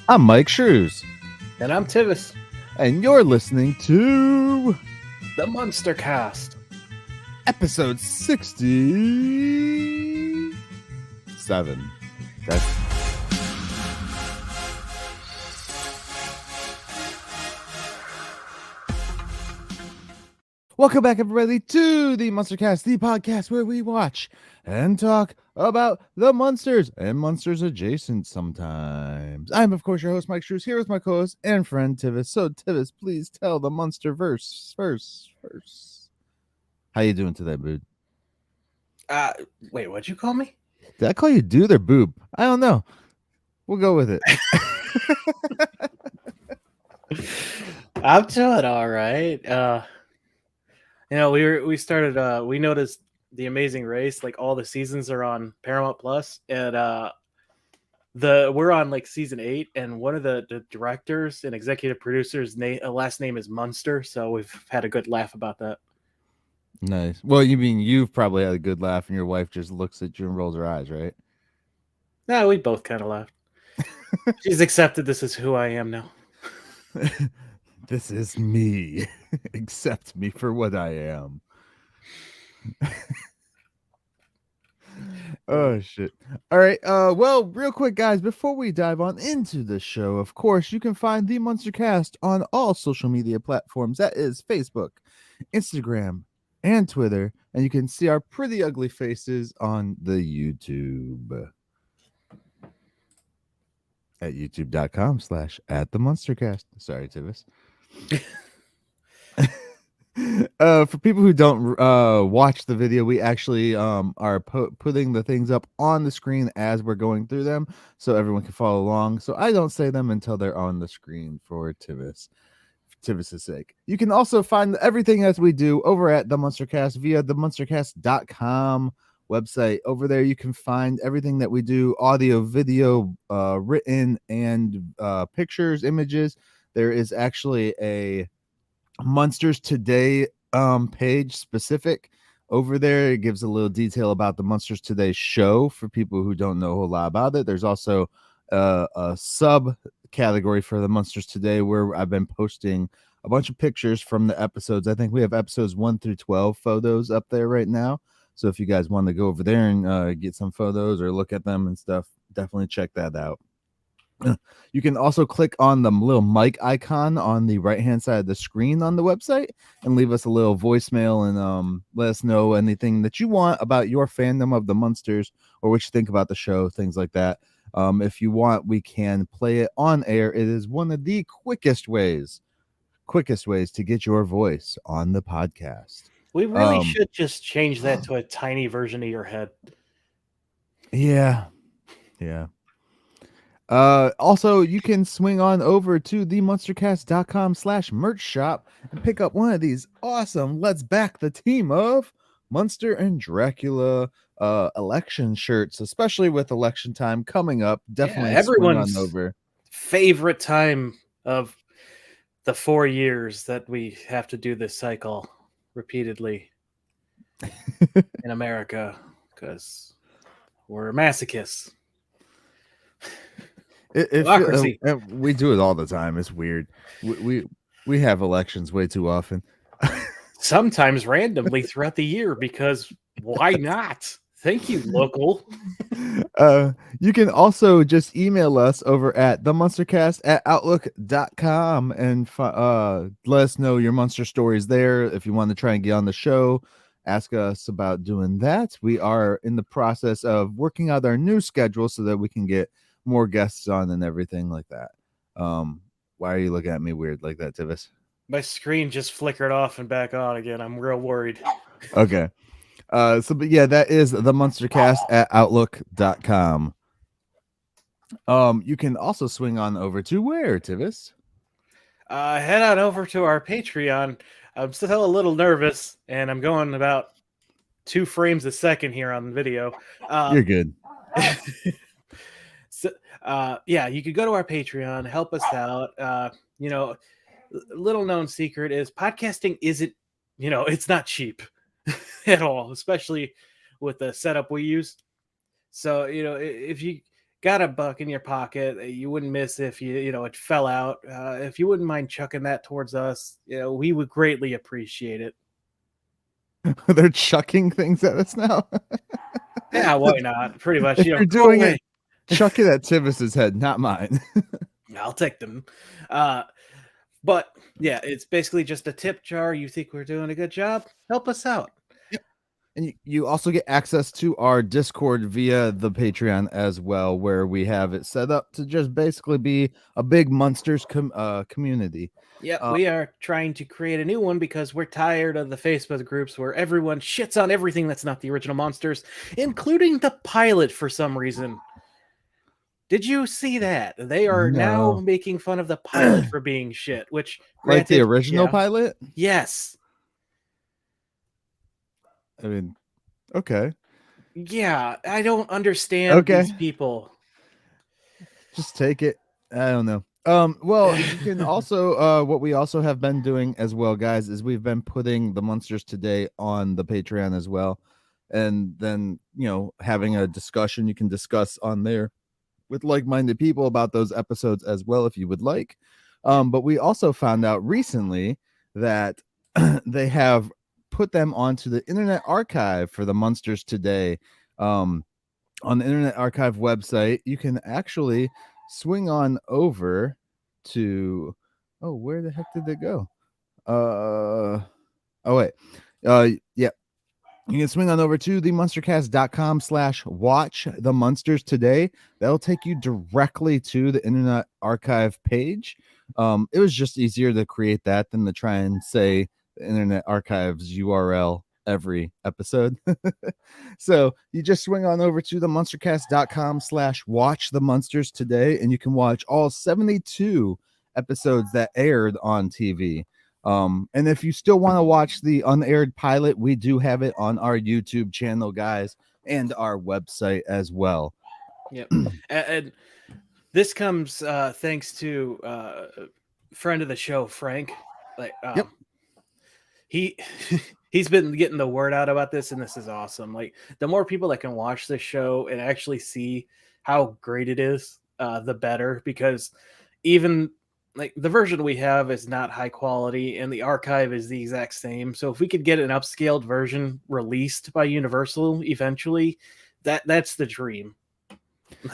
I'm Myke Shrews, And I'm Tivis, and you're listening to the Munster Cast. episode 67. That's Welcome back, everybody, to the Munster Cast, the podcast where we watch and talk about the Munsters and Munsters adjacent sometimes. I'm, of course, your host, Myke Shrews, here with my co-host and friend, Tivis. So, Tivis, please tell the Munster verse first. How you doing today, boob? Wait, what'd you call me? Did I call you dude or boob? I don't know. We'll go with it. I'm doing all right. We started. We noticed The Amazing Race. Like all the seasons are on Paramount Plus, and we're on like season 8, and one of the directors and executive producers' last name is Munster, so we've had a good laugh about that. Nice. Well, you mean you've probably had a good laugh, and your wife just looks at you and rolls her eyes, right? No, we both kind of laughed. She's accepted this is who I am now. This is me. Accept me for what I am. Oh shit. All right. Well, real quick, guys, before we dive on into the show, of course, you can find the Munster Cast on all social media platforms. That is Facebook, Instagram, and Twitter. And you can see our pretty ugly faces on the YouTube. At youtube.com/@TheMunsterCast. Sorry, Tivis. For people who don't watch the video, we actually are putting the things up on the screen as we're going through them, so everyone can follow along. So I don't say them until they're on the screen for Tivis's sake. You can also find everything as we do over at the MunsterCast via the MunsterCast.com website. Over there you can find everything that we do: audio, video, written, and pictures, images. There is actually a Munsters Today page specific over there. It gives a little detail about the Munsters Today show for people who don't know a whole lot about it. There's also a sub category for the Munsters Today where I've been posting a bunch of pictures from the episodes. I think we have episodes 1 through 12 photos up there right now. So if you guys want to go over there and get some photos or look at them and stuff, definitely check that out. You can also click on the little mic icon on the right hand side of the screen on the website and leave us a little voicemail and let us know anything that you want about your fandom of the Munsters or what you think about the show, things like that. If you want, we can play it on air. It is one of the quickest ways to get your voice on the podcast. We really should just change that to a tiny version of your head. Yeah. Also, you can swing on over to themunstercast.com/merch shop and pick up one of these awesome Let's Back the Team of Munster and Dracula election shirts, especially with election time coming up. Definitely everyone's swing on over. Favorite time of the 4 years that we have to do this cycle repeatedly in America because we're masochists. Democracy. We do it all the time. It's weird. We have elections way too often. Sometimes randomly throughout the year because why not? Thank you, local. You can also just email us over at themunstercast@outlook.com and let us know your Munster stories there. If you want to try and get on the show, ask us about doing that. We are in the process of working out our new schedule so that we can get more guests on and everything like that. Why are you looking at me weird like that, Tivis? My screen just flickered off and back on again. I'm real worried. Okay. But yeah, that is the MunsterCast@outlook.com. You can also swing on over to where, Tivis? Head on over to our Patreon. I'm still a little nervous, and I'm going about 2 frames a second here on the video. You're good. So, you could go to our Patreon, help us out. Little known secret is podcasting isn't, it's not cheap at all, especially with the setup we use. So, if you got a buck in your pocket that you wouldn't miss if it fell out, if you wouldn't mind chucking that towards us, we would greatly appreciate it. They're chucking things at us now. Yeah, why not? Pretty much, If you're go doing away. it, chuck it at Tivis's head, not mine. I'll take them. But yeah, it's basically just a tip jar. You think we're doing a good job? Help us out. And you also get access to our Discord via the Patreon as well, where we have it set up to just basically be a big Munsters community. Yep, we are trying to create a new one because we're tired of the Facebook groups where everyone shits on everything that's not the original Munsters, including the pilot for some reason. Did you see that? They are now making fun of the pilot for being shit, which granted, like the original pilot? Yes. I mean, okay. Yeah, I don't understand these people. Just take it. I don't know. Well, you can also what we also have been doing as well, guys, is we've been putting the Munsters Today on the Patreon as well. And then, having a discussion you can discuss on there with like-minded people about those episodes as well if you would like. But we also found out recently that they have put them onto the Internet Archive for the Munsters Today. On the Internet Archive website, you can actually swing on over to where the heck did they go? Yeah. You can swing on over to themunstercast.com/watch the Munsters Today. That'll take you directly to the Internet Archive page. It was just easier to create that than to try and say the Internet Archive's URL every episode. So you just swing on over to themunstercast.com/watch the Munsters Today, and you can watch all 72 episodes that aired on TV. And if you still want to watch the unaired pilot, we do have it on our YouTube channel, guys, and our website as well. Yep. And this comes thanks to friend of the show, Frank. Yep. He's been getting the word out about this, and this is awesome. Like, the more people that can watch this show and actually see how great it is, the better, because even like the version we have is not high quality and the archive is the exact same. So if we could get an upscaled version released by Universal eventually, that's the dream.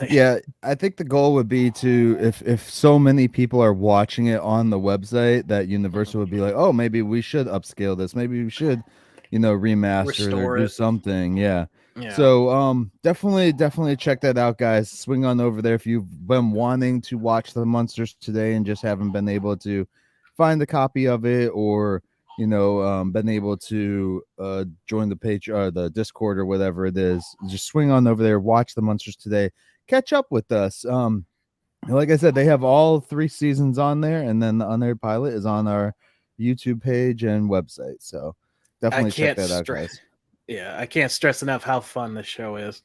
Yeah, I think the goal would be to, if so many people are watching it on the website, that Universal would be like, oh, maybe we should upscale this, maybe we should remaster Restore or do it. something. Yeah. So definitely check that out, guys. Swing on over there if you've been wanting to watch the Munsters Today and just haven't been able to find a copy of it, or been able to join the page or the Discord or whatever it is. Just swing on over there, watch the Munsters Today, catch up with us. Like I said, they have all 3 seasons on there, and then the unaired pilot is on our YouTube page and website. So definitely check that out, guys. Yeah, I can't stress enough how fun this show is.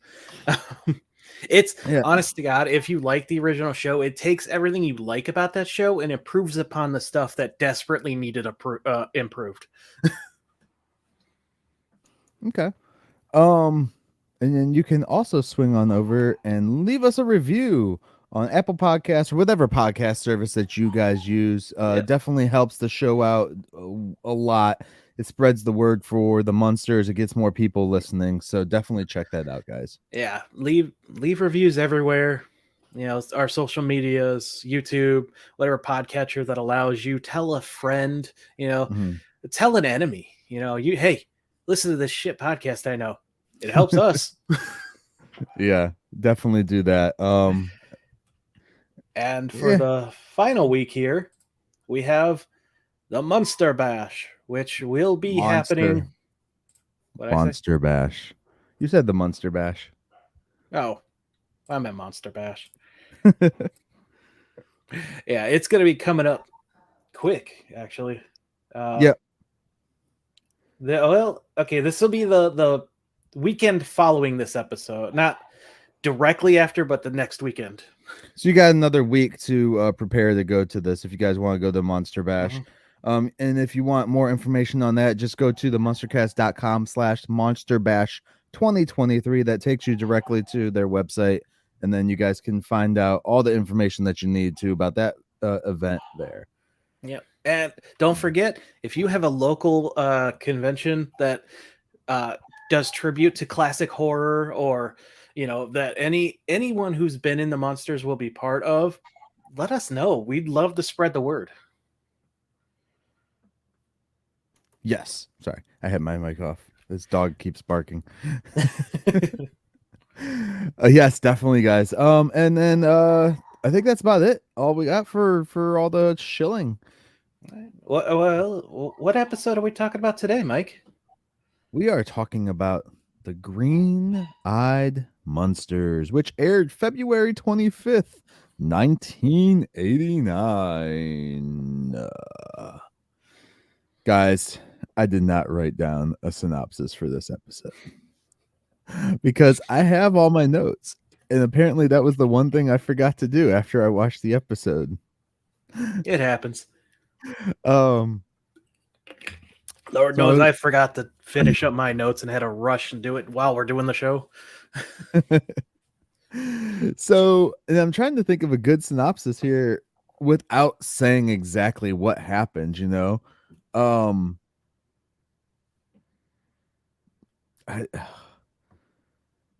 It's honest to God, if you like the original show, it takes everything you like about that show and improves upon the stuff that desperately needed improved. Okay. And then you can also swing on over and leave us a review on Apple Podcasts or whatever podcast service that you guys use. Definitely helps the show out a lot. It spreads the word for the Munsters. It gets more people listening. So definitely check that out, guys. Yeah, leave reviews everywhere. Our social medias, YouTube, whatever podcatcher that allows you. Tell a friend. Tell an enemy. Hey, listen to this shit podcast. I know it helps us. Yeah, definitely do that. And for the final week here, we have the Munster Bash, which will be happening. Monster Bash. You said the Munster Bash. Oh, I meant Monster Bash. Yeah, it's going to be coming up quick, actually. Yep. This will be the weekend following this episode. Not directly after, but the next weekend. So you got another week to prepare to go to this if you guys want to go to Monster Bash. Mm-hmm. And if you want more information on that, just go to themunstercast.com/monsterbash 2023. That takes you directly to their website and then you guys can find out all the information that you need to about that event there. Yep. And don't forget, if you have a local convention that does tribute to classic horror, or that anyone who's been in the Munsters will be part of, let us know. We'd love to spread the word. Yes. Sorry, I had my mic off. This dog keeps barking. Yes, definitely, guys. And then I think that's about it. All we got for all the shilling. Well, what episode are we talking about today, Mike? We are talking about the Green-Eyed Munsters, which aired February 25th, 1989. Guys, I did not write down a synopsis for this episode because I have all my notes. And apparently that was the one thing I forgot to do after I watched the episode. It happens. Um, Lord knows I forgot to finish up my notes and had to rush and do it while we're doing the show. So, and I'm trying to think of a good synopsis here without saying exactly what happened,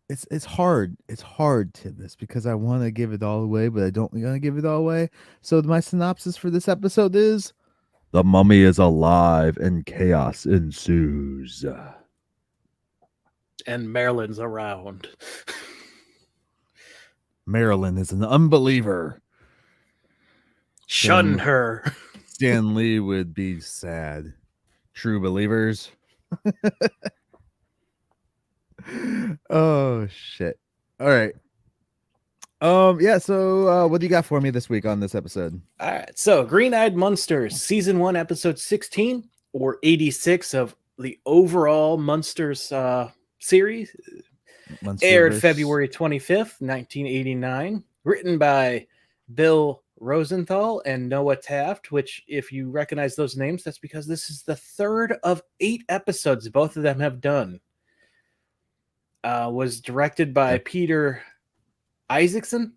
it's hard. It's hard to this because I want to give it all away, but I don't want to give it all away. So my synopsis for this episode is: the mummy is alive and chaos ensues. And Marilyn's around. Marilyn is an unbeliever. Shun her. Stan Lee would be sad. True believers. Oh shit. All right. Yeah, so what do you got for me this week on this episode? All right. So Green-Eyed Munsters, season 1, episode 16 or 86 of the overall Munsters series. Aired February 25th, 1989. Written by Bill Rosenthal and Noah Taft, which, if you recognize those names, that's because this is the third of 8 episodes both of them have done. Was directed by Peter Isaacson,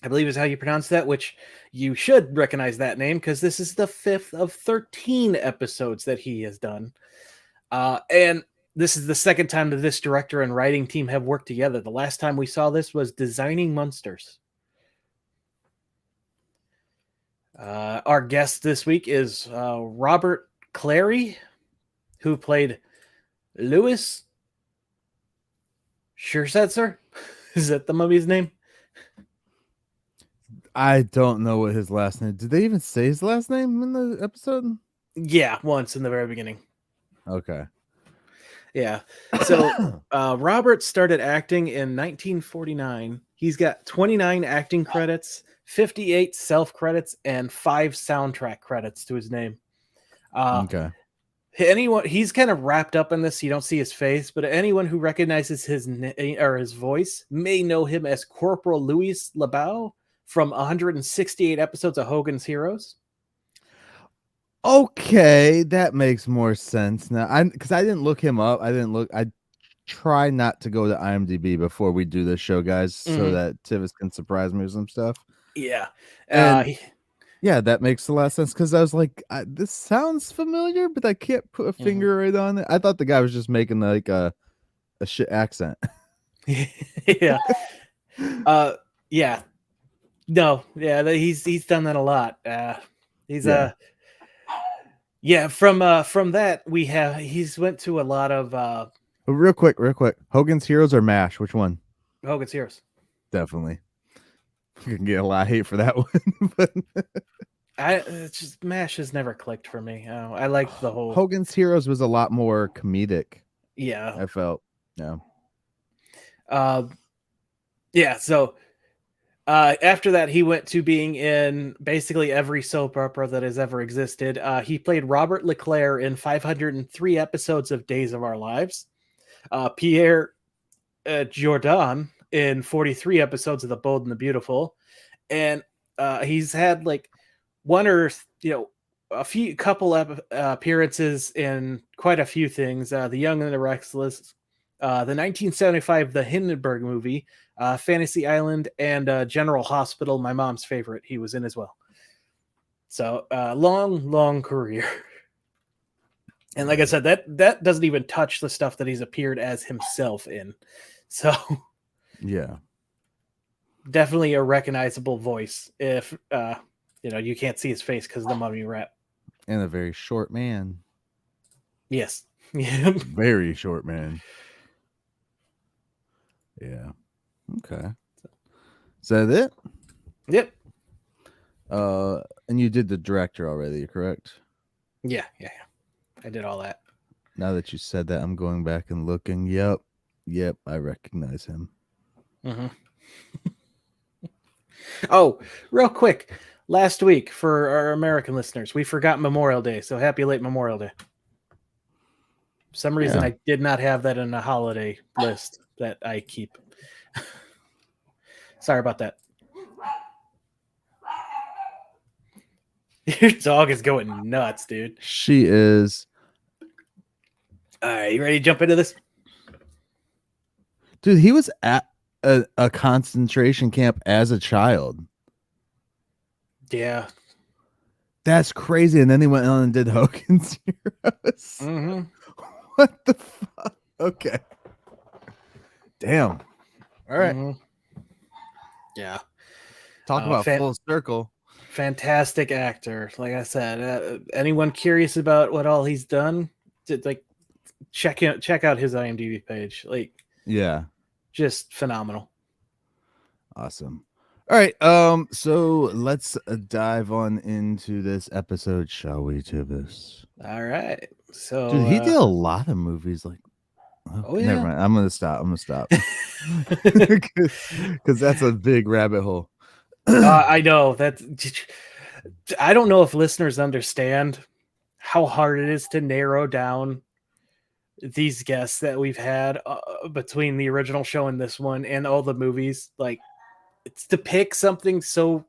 I believe is how you pronounce that, which you should recognize that name because this is the 5th of 13 episodes that he has done. And this is the second time that this director and writing team have worked together. The last time we saw this was Designing Munsters. Our guest this week is Robert Clary, who played Louis Scherzetzer. Is that the mummy's name? I don't know what his last name. Did they even say his last name in the episode? Yeah, once in the very beginning. Okay. Yeah. So Robert started acting in 1949. He's got 29 acting credits, 58 self credits, and 5 soundtrack credits to his name. Okay. Anyone, he's kind of wrapped up in this. You don't see his face, but anyone who recognizes his name or his voice may know him as Corporal Louis LeBeau from 168 episodes of Hogan's Heroes. Okay, that makes more sense now. Because I didn't look him up. I try not to go to IMDb before we do this show, guys, so that Tivis can surprise me with some stuff. Yeah. Yeah, that makes a lot of sense because I was like, this sounds familiar, but I can't put a finger right on it. I thought the guy was just making like a shit accent. Yeah. Yeah. No, yeah, he's done that a lot. From that he's went to a lot of real quick. Hogan's Heroes or MASH? Which one? Hogan's Heroes. Definitely. You can get a lot of hate for that one. But it's just MASH has never clicked for me. I like the whole Hogan's Heroes was a lot more comedic. Yeah. I felt. Yeah. So after that, he went to being in basically every soap opera that has ever existed. He played Robert Leclerc in 503 episodes of Days of Our Lives. Pierre Jordan in 43 episodes of The Bold and the Beautiful. And he's had like one or, a couple appearances in quite a few things. The Young and the Restless, The 1975 The Hindenburg movie, Fantasy Island, and General Hospital, my mom's favorite, he was in as well. So long career. And like I said, that doesn't even touch the stuff that he's appeared as himself in. So Yeah. definitely a recognizable voice if you can't see his face because of the mummy wrap. And a very short man. Yes. Yeah. Very short man. Yeah. Okay. Is that it? Yep. And you did the director already, correct? Yeah. I did all that. Now that you said that, I'm going back and looking. Yep, I recognize him. Mm-hmm. Oh, real quick. Last week, for our American listeners, we forgot Memorial Day, so happy late Memorial Day. For some reason, I did not have that in a holiday list that I keep. Sorry about that. Your dog is going nuts, dude. She is. All right, you ready to jump into this? Dude, he was at a concentration camp as a child. Yeah. That's crazy. And then he went on and did Hogan's Heroes. Mm-hmm. What the fuck? Okay. Damn. All right. Mm-hmm. Yeah. Talk about full circle. Fantastic actor. Like I said, anyone curious about what all he's done, like check out his IMDb page. Like, yeah, just phenomenal. Awesome. All right. So let's dive on into this episode, shall we, Tivis? All right. So, dude, he did a lot of movies. Like, oh yeah. Never mind. I'm gonna stop. Because that's a big rabbit hole. I know that. I don't know if listeners understand how hard it is to narrow down these guests that we've had between the original show and this one and all the movies. Like, it's to pick something so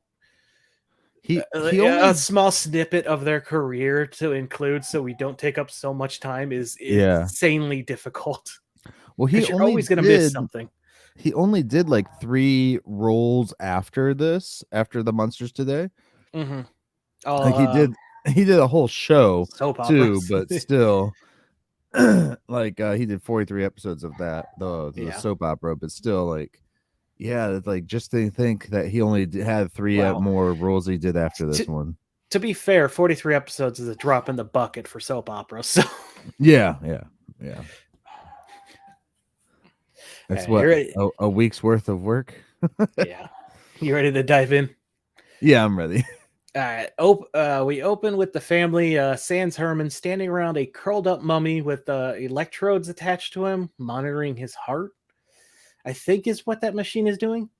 a small snippet of their career to include so we don't take up so much time is insanely difficult. Well, you're always going to miss something. He only did like 3 roles after this, after the Munsters Today. Mm-hmm. Like he did a whole show too, but still, like he did 43 episodes of that, the soap opera, but still, like, like just to think that he only had 3 more roles he did after this one. To be fair, 43 episodes is a drop in the bucket for soap opera. So yeah. That's a week's worth of work. Yeah. You ready to dive in? Yeah, I'm ready. All right. We open with the family, Sans Herman, standing around a curled up mummy with electrodes attached to him, monitoring his heart, I think is what that machine is doing.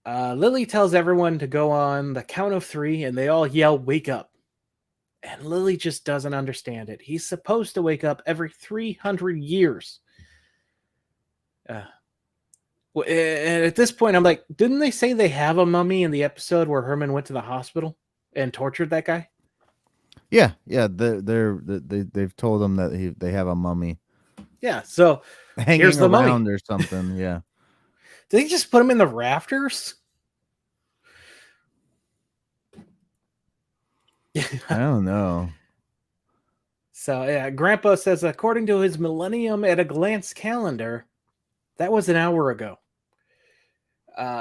Lily tells everyone to go on the count of 3, and they all yell, "Wake up." And Lily just doesn't understand it. He's supposed to wake up every 300 years. And at this point, I'm like, didn't they say they have a mummy in the episode where Herman went to the hospital and tortured that guy? Yeah. They've told him that they have a mummy. Yeah, so hanging here's the around mummy or something. Yeah. Did they just put him in the rafters? I don't know. So yeah, Grandpa says, according to his Millennium at a Glance calendar, that was an hour ago.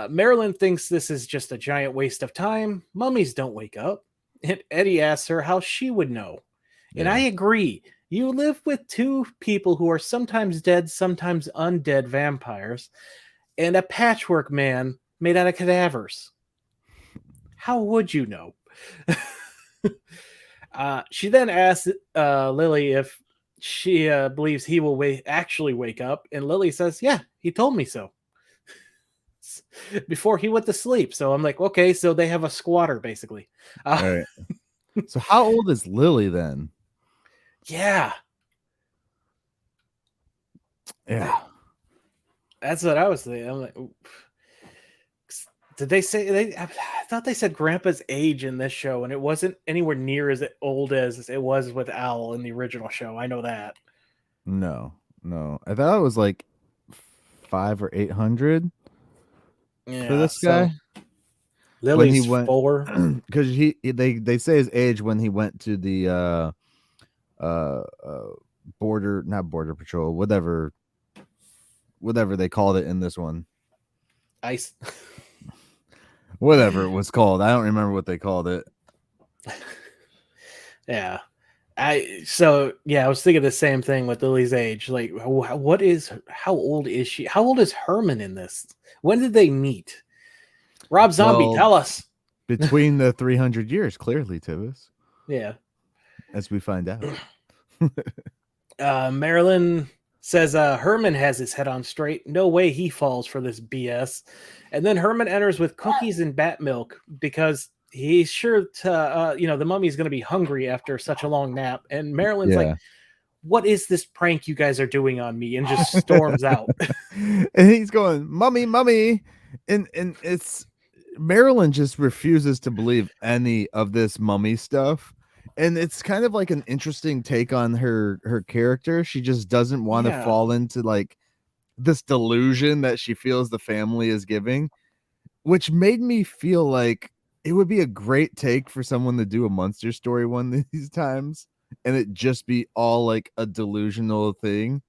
Marilyn thinks this is just a giant waste of time. Mummies don't wake up. And Eddie asks her how she would know. Yeah. And I agree. You live with 2 people who are sometimes dead, sometimes undead vampires, and a patchwork man made out of cadavers. How would you know? She then asks Lily if she believes he will actually wake up, and Lily says, yeah, he told me so. Before he went to sleep. So I'm like, okay, so they have a squatter, basically. All right. So how old is Lily then? Yeah. That's what I was thinking. I'm like, did they say I thought they said Grandpa's age in this show, and it wasn't anywhere near as old as it was with Owl in the original show. I know that. No. No, I thought it was like 500 or 800 for Yeah. this So guy when he Lily's went, 4. because they say his age when he went to the uh, uh border, not border patrol, whatever they called it in this one, Ice. whatever it was called. I don't remember what they called it. Yeah. I was thinking the same thing with Lily's age. Like, how old is she? How old is Herman in this? When did they meet? Rob Zombie, Well, tell us. between the 300 years, clearly, Tivis, Yeah. as we find out. Marilyn says Herman has his head on straight. No way he falls for this BS. And then Herman enters with cookies and bat milk because he's sure to, the mummy's going to be hungry after such a long nap. And Marilyn's like, Yeah. what is this prank you guys are doing on me? And just storms out. And he's going, "Mummy, mummy," and it's Marilyn just refuses to believe any of this mummy stuff. And it's kind of like an interesting take on her character. She just doesn't want to Yeah. fall into like this delusion that she feels the family is giving, which made me feel like it would be a great take for someone to do a Munster story one of these times, and it just be all like a delusional thing,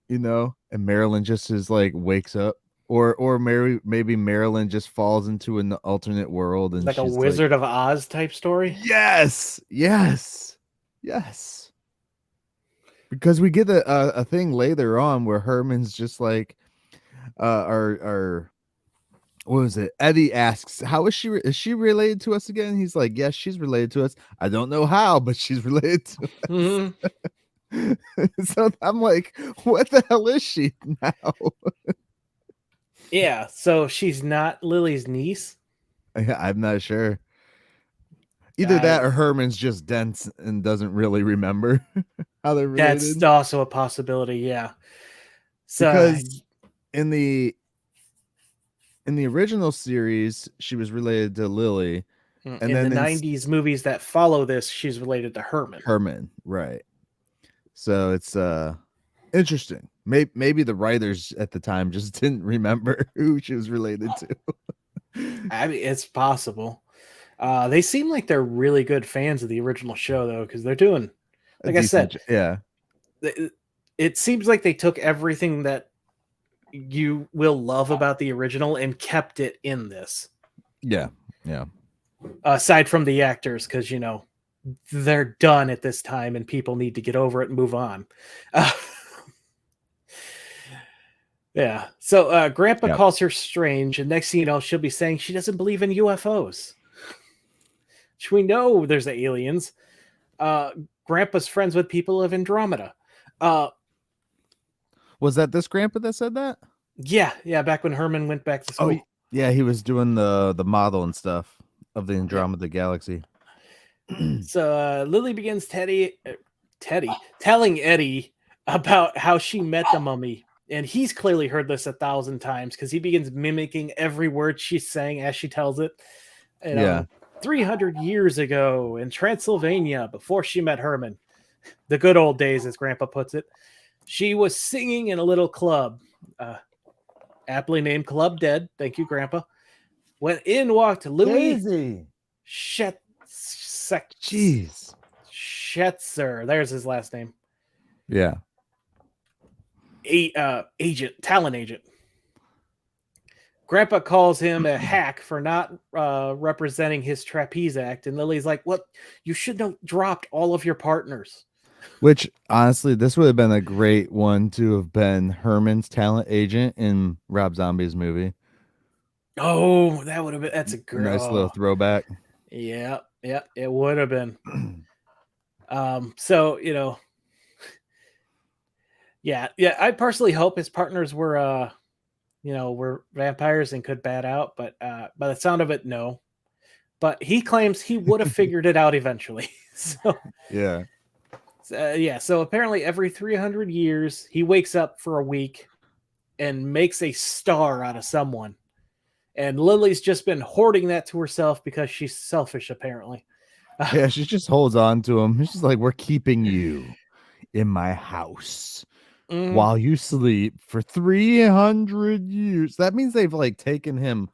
and Marilyn just is like wakes up, or maybe Marilyn just falls into an alternate world and Like a she's Wizard of Oz type story. yes, yes, yes. Because we get a thing later on where Herman's just like, our what was it? Eddie asks, "How is she related to us again?" He's like, "Yes, she's related to us. I don't know how, but she's related to us." So I'm like, "What the hell is she now?" Yeah. So she's not Lily's niece. I'm not sure. Either that or Herman's just dense and doesn't really remember how they're That's related. also a possibility. Yeah. So Because in the original series, she was related to Lily, and in the then 90s movies that follow this, she's related to Herman. Herman, right? So it's interesting. Maybe the writers at the time just didn't remember who she was related to. I mean, it's possible. They seem like they're really good fans of the original show, though, because they're doing, like I said, yeah. It seems like they took everything that you will love about the original and kept it in this. Yeah, yeah. Aside from the actors, because they're done at this time, and people need to get over it and move on. Yeah. So Grandpa calls her strange, and next thing you know, she'll be saying she doesn't believe in UFOs. We know there's aliens. Grandpa's friends with people of Andromeda. Was that this grandpa that said that? Yeah. Back when Herman went back to school. Oh, yeah, he was doing the model and stuff of the Andromeda galaxy. So Lily begins telling Eddie about how she met the mummy. And he's clearly heard this 1,000 times because he begins mimicking every word she's saying as she tells it. 300 years ago in Transylvania, before she met Herman, the good old days, as Grandpa puts it, she was singing in a little club, aptly named Club Dead. Thank you, Grandpa. When in walked Louis Schetzer. There's his last name. Yeah. Talent agent. Grandpa calls him a hack for not representing his trapeze act, and Lily's like, "What? You should have dropped all of your partners." Which, honestly, this would have been a great one to have been Herman's talent agent in Rob Zombie's movie. Oh, that would have been. That's a nice little throwback. Yeah, it would have been. So yeah. I personally hope his partners were were vampires and could bat out, but by the sound of it, no. But he claims he would have figured it out eventually. So yeah. So apparently every 300 years, he wakes up for a week and makes a star out of someone. And Lily's just been hoarding that to herself because she's selfish, apparently. Yeah, she just holds on to him. She's like, "We're keeping you. in my house Mhm. while you sleep for 300 years. That means they've like taken him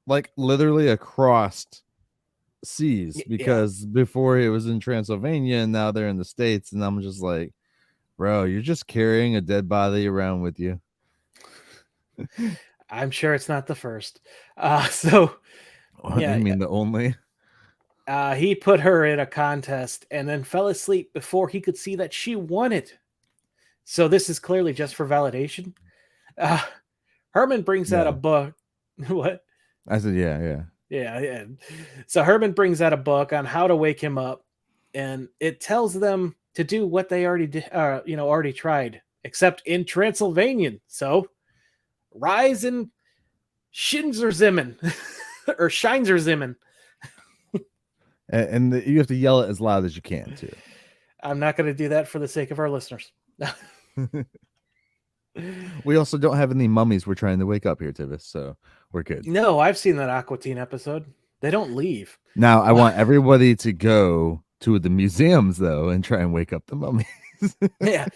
like literally across seas, Yeah. because before he was in Transylvania and now they're in the States. And I'm just like, bro, you're just carrying a dead body around with you. I'm sure it's not the first. So You yeah, mean the only? he put her in a contest and then fell asleep before he could see that she won it. So this is clearly just for validation. Uh, Herman brings out a Yeah. book. What? I said, yeah. Yeah. So Herman brings out a book on how to wake him up, and it tells them to do what they already did, already tried, except in Transylvanian. So rise and Shinzer or Scheinzer. And you have to yell it as loud as you can too. I'm not going to do that for the sake of our listeners. We also don't have any mummies we're trying to wake up here, Tivis, so we're good. No, I've seen that Aqua Teen episode. They don't leave. Now I want everybody to go to the museums though and try and wake up the mummies. Yeah.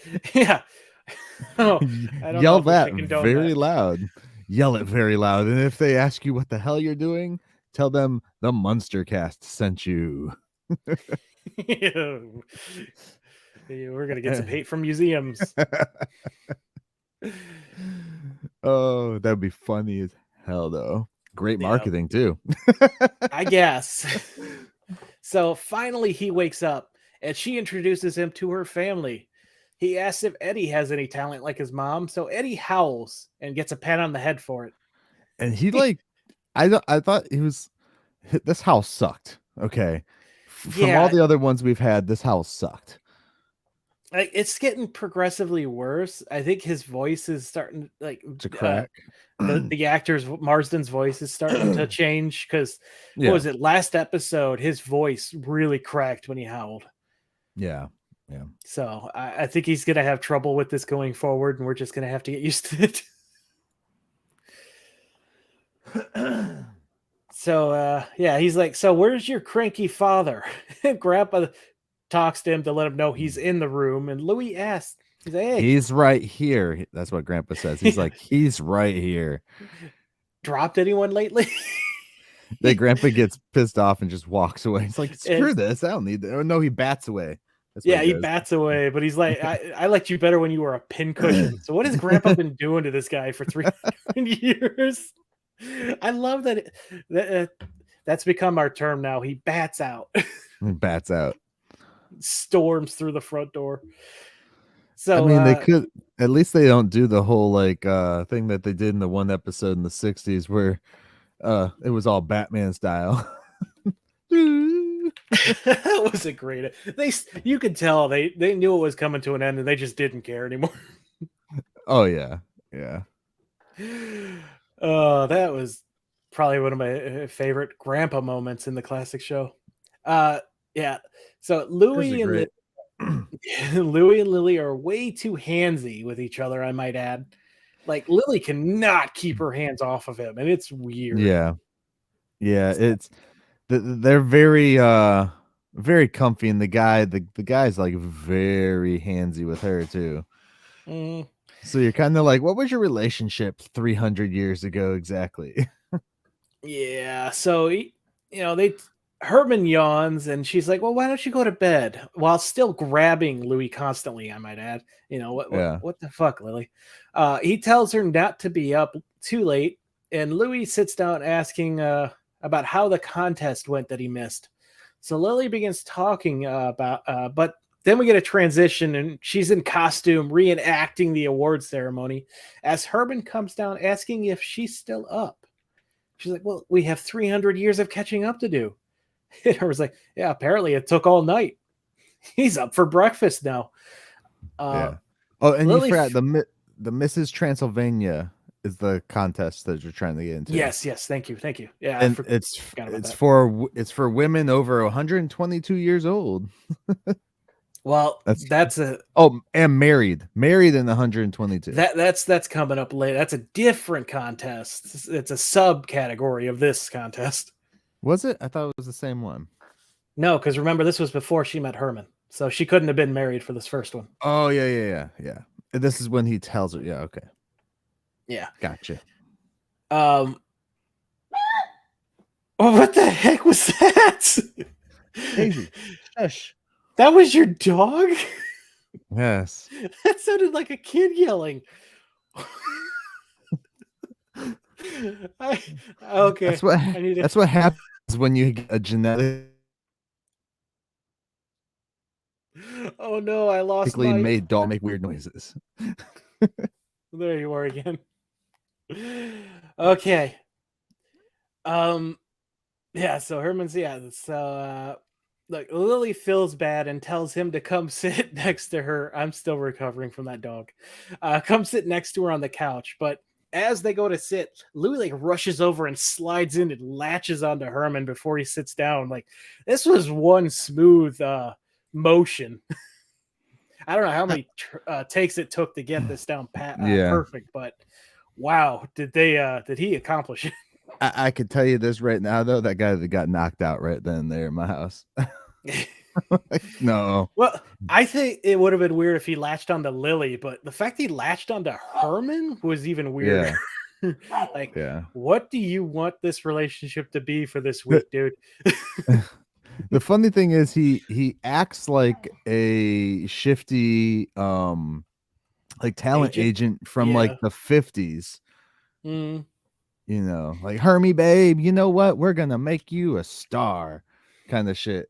Oh, I don't know Yell if we that should condone very that. loud. Yell it very loud. And if they ask you what the hell you're doing, tell them the MUNSTERCAST sent you. We're gonna get some hate from museums. Oh, that'd be funny as hell though. Great Yeah. marketing too. I guess. So finally he wakes up and she introduces him to her family. He asks if Eddie has any talent like his mom, so Eddie howls and gets a pat on the head for it. And he like I thought he was, this house sucked. Okay. From all Yeah, the other ones we've had, this house sucked. like it's getting progressively worse. I think his voice is starting To crack. The actor's Marsden's voice is starting to change because Yeah. what was it, last episode his voice really cracked when he howled. Yeah. So I think he's gonna have trouble with this going forward, and we're just gonna have to get used to it. So yeah, he's like, so where's your cranky father? Grandpa talks to him to let him know he's in the room, and Louis asks, he's like, hey, He's right here. That's what Grandpa says. He's like, he's right here. dropped anyone lately? Then Grandpa gets pissed off and just walks away. He's like, screw this. I don't need that. Oh, no, he bats away. That's what Yeah, he does. bats away, but he's like, I liked you better when you were a pincushion. So what has Grandpa been doing to this guy for 300 years? I love that that's become our term now. He bats out. He bats out. Storms through the front door. So I mean, they could, at least they don't do the whole like thing that they did in the one episode in the 60s where it was all Batman style. that was a great. You could tell they knew it was coming to an end and they just didn't care anymore. Oh yeah. That was probably one of my favorite grandpa moments in the classic show. Yeah. So Louis and Lily are way too handsy with each other, I might add. Like Lily cannot keep her hands off of him, and it's weird. Yeah. It's they're very very comfy, and the guy's like very handsy with her too. So you're kind of like, what was your relationship 300 years ago exactly? Yeah. So Herman yawns, and she's like, "Well, why don't you go to bed?" While still grabbing Louis constantly, I might add. What the fuck, Lily? He tells her not to be up too late, and Louis sits down asking about how the contest went that he missed. So Lily begins talking but then we get a transition, and she's in costume reenacting the award ceremony as Herman comes down asking if she's still up. She's like, "Well, we have 300 years of catching up to do." And I was like, "Yeah, apparently it took all night. He's up for breakfast now." Yeah. Oh, and Lily you forgot the Mrs. Transylvania is the contest that you're trying to get into. Yes, thank you. Yeah, and it's for women over 122 years old. Well, that's and married in 122. That's coming up later. That's a different contest. It's a subcategory of this contest. Was it? I thought it was the same one. No, because remember, this was before she met Herman. So she couldn't have been married for this first one. Oh yeah. And this is when he tells her. Yeah, okay, Yeah. gotcha. Oh, what the heck was that? Daisy, shush. That was your dog? Yes. That sounded like a kid yelling. Okay. That's what I need to. that's what happens when you get a genetically Oh no, I lost my. made dog make weird noises. There you are again. Okay. Yeah, so Herman's so like Lily feels bad and tells him to come sit next to her. I'm still recovering from that dog. Come sit next to her on the couch, but as they go to sit, Louis like rushes over and slides in and latches onto Herman before he sits down. Like this was one smooth motion. I don't know how many takes it took to get this down perfect, but wow, did he accomplish it? I could tell you this right now, though. That guy that got knocked out right then and there in my house. No. Well, I think it would have been weird if he latched onto Lily, but the fact he latched onto Herman was even weirder. Yeah. What do you want this relationship to be for this week, dude? The funny thing is he acts like a shifty like talent agent from like the 50s. Mm. You know, like Hermie babe, you know what? We're gonna make you a star kind of shit.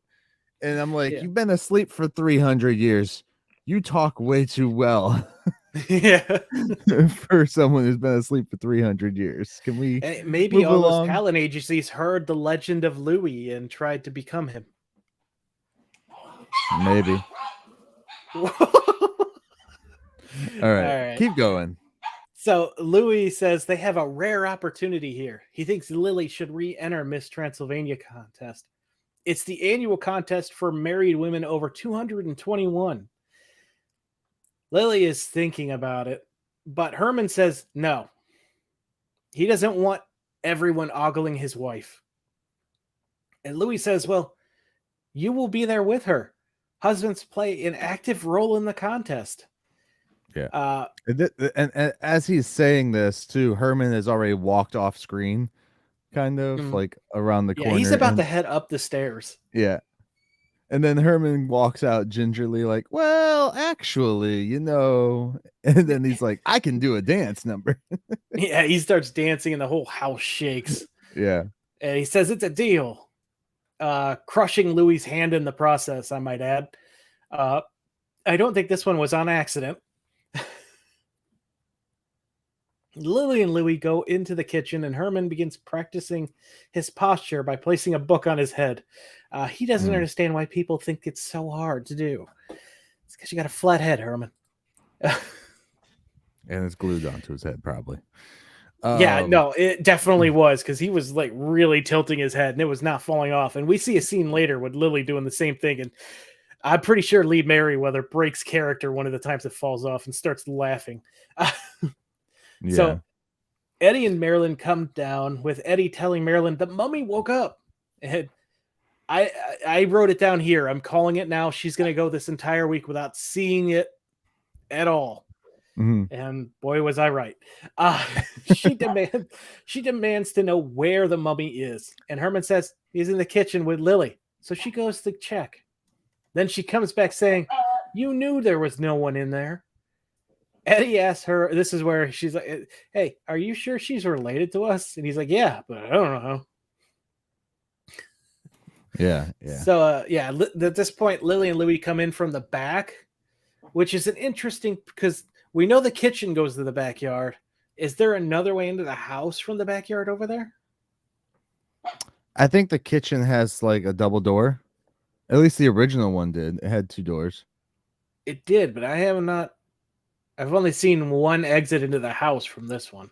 And I'm like, you've been asleep for 300 years. You talk way too well. Yeah. For someone who's been asleep for 300 years. Can we maybe all those talent agencies heard the legend of Louis and tried to become him? Maybe. All right. Keep going. So Louis says they have a rare opportunity here. He thinks Lily should re-enter Miss Transylvania contest. It's the annual contest for married women over 221. Lily is thinking about it, but Herman says no. He doesn't want everyone ogling his wife. And Louis says, well, you will be there with her. Husbands play an active role in the contest. Yeah. And as he's saying this too, Herman has already walked off screen, kind of like around the corner. He's about to head up the stairs. Yeah. And then Herman walks out gingerly, like, well, actually, you know. And then he's like, I can do a dance number. Yeah, he starts dancing and the whole house shakes. Yeah. And he says it's a deal. Crushing Louis' hand in the process, I might add. I don't think this one was on accident. Lily and Louis go into the kitchen and Herman begins practicing his posture by placing a book on his head. He doesn't understand why people think it's so hard to do. It's because you got a flat head, Herman. And it's glued onto his head, probably. Yeah, no, it definitely was, because he was like really tilting his head and it was not falling off. And we see a scene later with Lily doing the same thing. And I'm pretty sure Lee Merriweather breaks character one of the times it falls off and starts laughing. Yeah. So Eddie and Marilyn come down with Eddie telling Marilyn the mummy woke up. And I wrote it down here. I'm calling it now. She's going to go this entire week without seeing it at all. And boy, was I right. She demands to know where the mummy is. And Herman says he's in the kitchen with Lily. So she goes to check. Then she comes back saying, you knew there was no one in there. Eddie asks her, this is where she's like, hey, are you sure she's related to us? And he's like, yeah, but I don't know. Yeah. So, at this point, Lily and Louis come in from the back, which is an interesting, because we know the kitchen goes to the backyard. Is there another way into the house from the backyard over there? I think the kitchen has like a double door. At least the original one did. It had 2 doors. It did, but I've only seen one exit into the house from this one.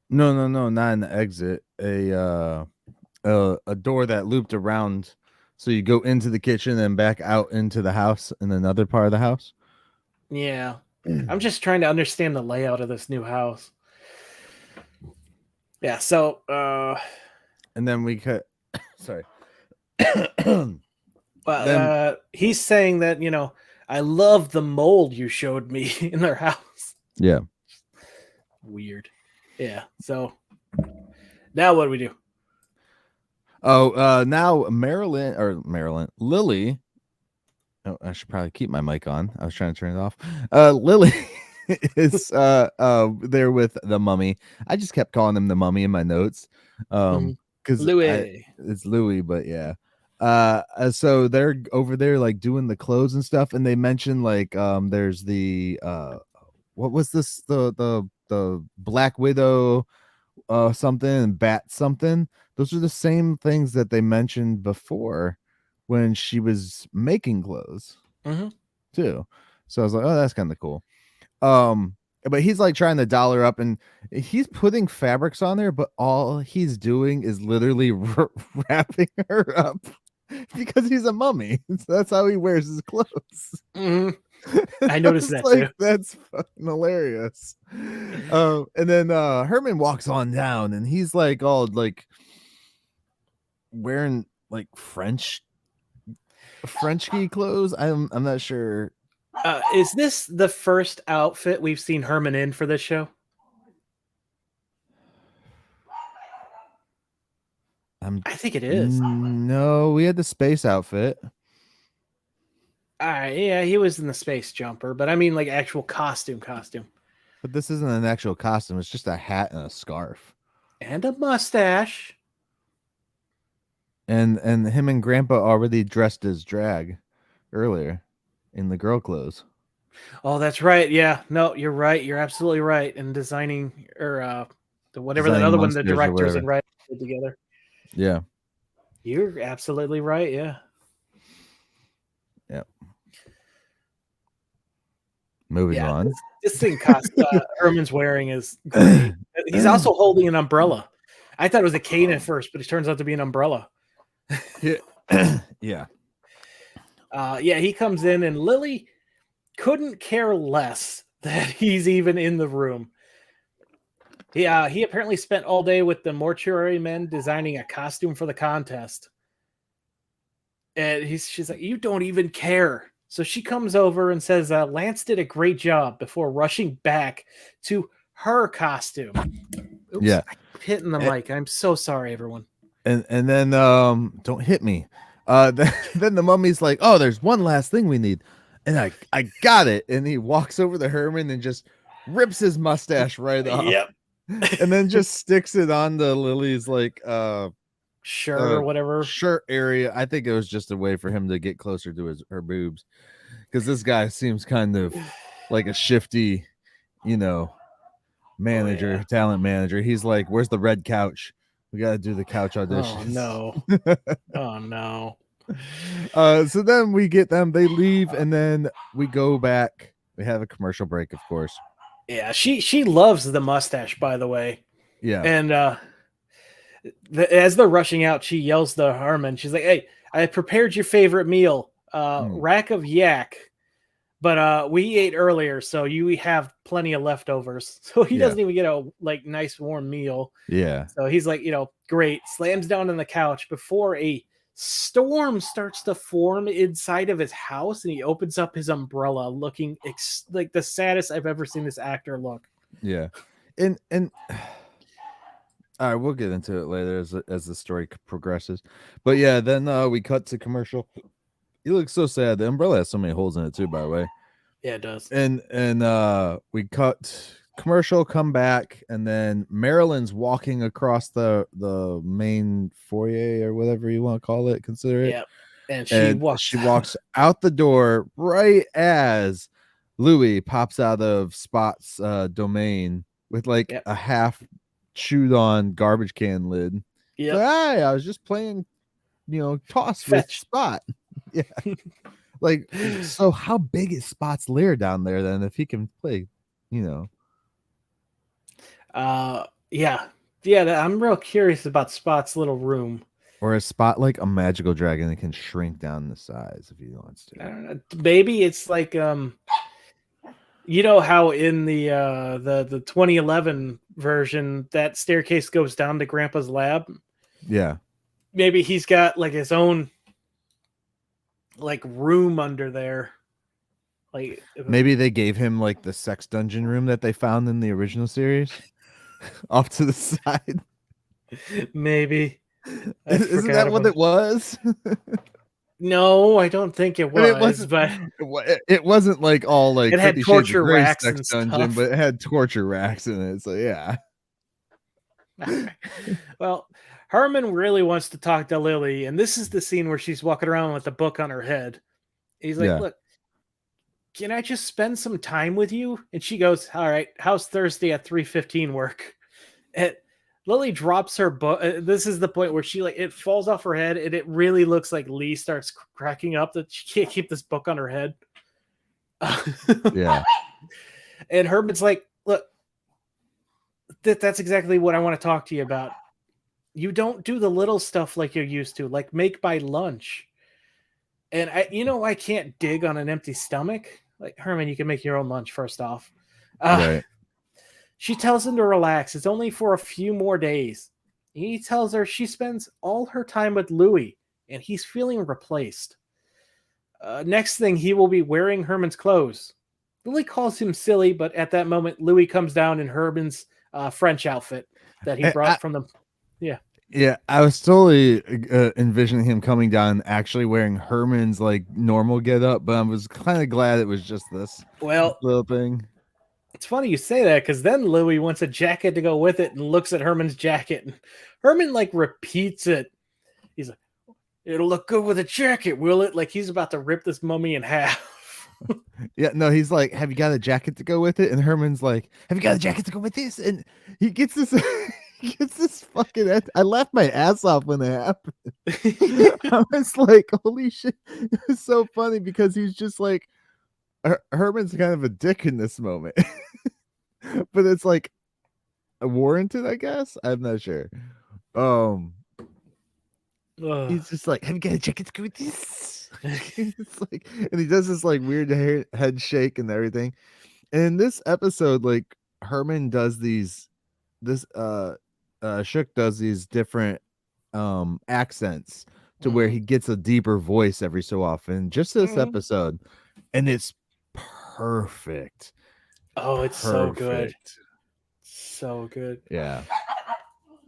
No, not an exit. A door that looped around, so you go into the kitchen and back out into the house in another part of the house. Yeah, I'm just trying to understand the layout of this new house. Yeah, so and then we cut. Sorry. Then He's saying that, I love the mold you showed me in their house. yeah. Weird. Yeah. So now what do we do? Oh, now Lily. Oh, I should probably keep my mic on. I was trying to turn it off. Lily is there with the mummy. I just kept calling him the mummy in my notes. Because Louis. it's Louis, but yeah. So they're over there like doing the clothes and stuff, and they mention like there's the what was this, the Black Widow something and Bat something. Those are the same things that they mentioned before when she was making clothes too. So I was like, oh, that's kind of cool. But he's like trying to doll her up, and he's putting fabrics on there, but all he's doing is literally wrapping her up because he's a mummy. So that's how he wears his clothes. I noticed that too. That's fucking hilarious. And then Herman walks on down, and he's like all like wearing like Frenchy clothes. I'm not sure. Is this the first outfit we've seen Herman in for this show? I think it is. No, we had the space outfit. Yeah, he was in the space jumper, but I mean like actual costume. But this isn't an actual costume. It's just a hat and a scarf. And a mustache. And him and Grandpa already dressed as drag earlier in the girl clothes. Oh, that's right. Yeah. No, you're right. You're absolutely right. And designing or whatever that other one the directors and writers did together. Yeah. You're absolutely right. Yeah. Yeah. Moving on. This thing Herman's wearing is great. He's also holding an umbrella. I thought it was a cane at first, but it turns out to be an umbrella. Yeah. Yeah. He comes in, and Lily couldn't care less that he's even in the room. He apparently spent all day with the mortuary men designing a costume for the contest. And she's like, you don't even care. So she comes over and says, Lance did a great job before rushing back to her costume. Oops, yeah. I keep hitting the mic. I'm so sorry, everyone. And then don't hit me. Then the mummy's like, oh, there's one last thing we need. And I got it. And he walks over to Herman and just rips his mustache right off. Yep. And then just sticks it on the Lily's like shirt or whatever shirt area. I think it was just a way for him to get closer to her boobs, because this guy seems kind of like a shifty, manager, talent manager. He's like, where's the red couch? We got to do the couch audition. Oh no. Oh no. So then we get them, they leave, and then we go back. We have a commercial break, of course. Yeah, she loves the mustache, by the way. Yeah. And as they're rushing out, she yells to Herman. She's like, hey, I prepared your favorite meal, rack of yak, but we ate earlier, so you have plenty of leftovers. So he doesn't even get a nice warm meal. Yeah. So he's like, great. Slams down on the couch before a storm starts to form inside of his house, and he opens up his umbrella, looking like the saddest I've ever seen this actor look. Yeah. And all right, we'll get into it later as the story progresses. But yeah, then we cut to commercial. He looks so sad. The umbrella has so many holes in it too, by the way. Yeah, it does. And we cut commercial, come back, and then Marilyn's walking across the main foyer or whatever you want to call it, consider it. Yeah. And she walks out the door right as Louis pops out of Spot's domain with a half chewed on garbage can lid. Yeah. Like, hi, I was just playing, toss with Spot. Yeah. So how big is Spot's lair down there then if he can play, Yeah. I'm real curious about Spot's little room. Or is Spot like a magical dragon that can shrink down the size if he wants to? I don't know. Maybe it's like how in the 2011 version that staircase goes down to Grandpa's lab. Yeah. Maybe he's got his own like room under there. Like Maybe they gave him like the sex dungeon room that they found in the original series off to the side. maybe I Isn't forgot that what about. it was? No, I don't think it And it was, wasn't. but It wasn't like all like it had 50 Shades of torture Grey racks sex and dungeon, stuff. but it had torture racks in it. So yeah. Well, Herman really wants to talk to Lily, and this is the scene where she's walking around with the book on her head. He's like, Yeah. "Look, can I just spend some time with you?" And she goes, "All right, how's Thursday at 3:15 work?" And Lily drops her book. This is the point where she like it falls off her head, and it really looks like Lee starts cracking up that she can't keep this book on her head. Yeah. And Herman's like, "Look, that's exactly what I want to talk to you about. You don't do the little stuff like you're used to, like make my lunch. And I can't dig on an empty stomach. Like, Herman, you can make your own lunch first off." Right. She tells him to relax. It's only for a few more days. He tells her she spends all her time with Louis, and he's feeling replaced. Next thing, he will be wearing Herman's clothes. Lily calls him silly, but at that moment, Louis comes down in Herman's French outfit that he brought from the. Yeah. Yeah, I was totally envisioning him coming down actually wearing Herman's like normal getup, but I was kind of glad it was just this Well, little thing. it's funny you say that because then Louis wants a jacket to go with it and looks at Herman's jacket, and Herman like repeats it. He's like, "It'll look good with a jacket, will it?" Like he's about to rip this mummy in half. Yeah, no, he's like, "Have you got a jacket to go with it?" And Herman's like, "Have you got a jacket to go with this?" And he gets this, he gets this fucking. I laughed my ass off when it happened. I was like, "Holy shit!" It was so funny because he's just like, Herman's kind of a dick in this moment, but it's like warranted, I guess. I'm not sure. He's just like, "Have you got a jacket to go with this?" It's like, and he does this like weird head shake and everything. And in this episode, like Herman does these, Shook does these different accents to where he gets a deeper voice every so often. Just this episode, and it's perfect. Oh, it's so good. So good. Yeah.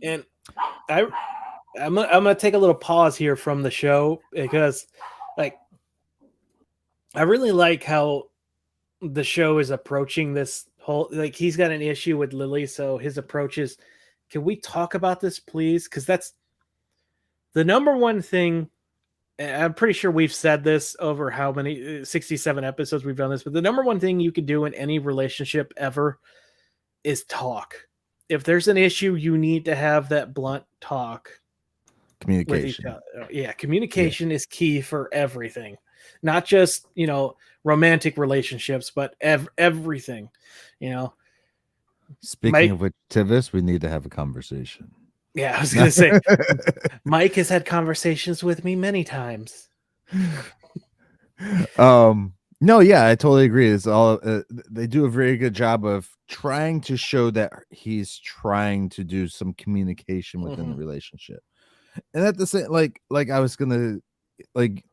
And I'm gonna take a little pause here from the show because, like, I really like how the show is approaching this whole. Like, he's got an issue with Lily, so his approach is, "Can we talk about this, please?" Because that's the number one thing. I'm pretty sure we've said this over how many 67 episodes we've done this, but the number one thing you can do in any relationship ever is talk. If there's an issue, you need to have that blunt talk. With each Communication. other. Yeah, communication is key for everything. Not just, romantic relationships, but everything, you know. Speaking of which, Tivis, we need to have a conversation. Yeah, I was going to say, Myke has had conversations with me many times. No, yeah, I totally agree. It's all they do a very good job of trying to show that he's trying to do some communication within the relationship. And at the same, like I was gonna, like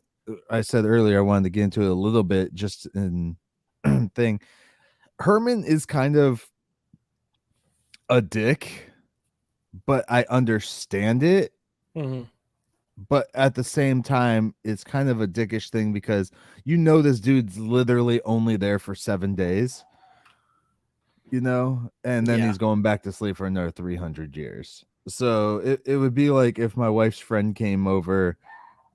I said earlier, I wanted to get into it a little bit just in thing. Herman is kind of a dick, but I understand it. But at the same time, it's kind of a dickish thing because this dude's literally only there for 7 days, and then he's going back to sleep for another 300 years. So it would be like if my wife's friend came over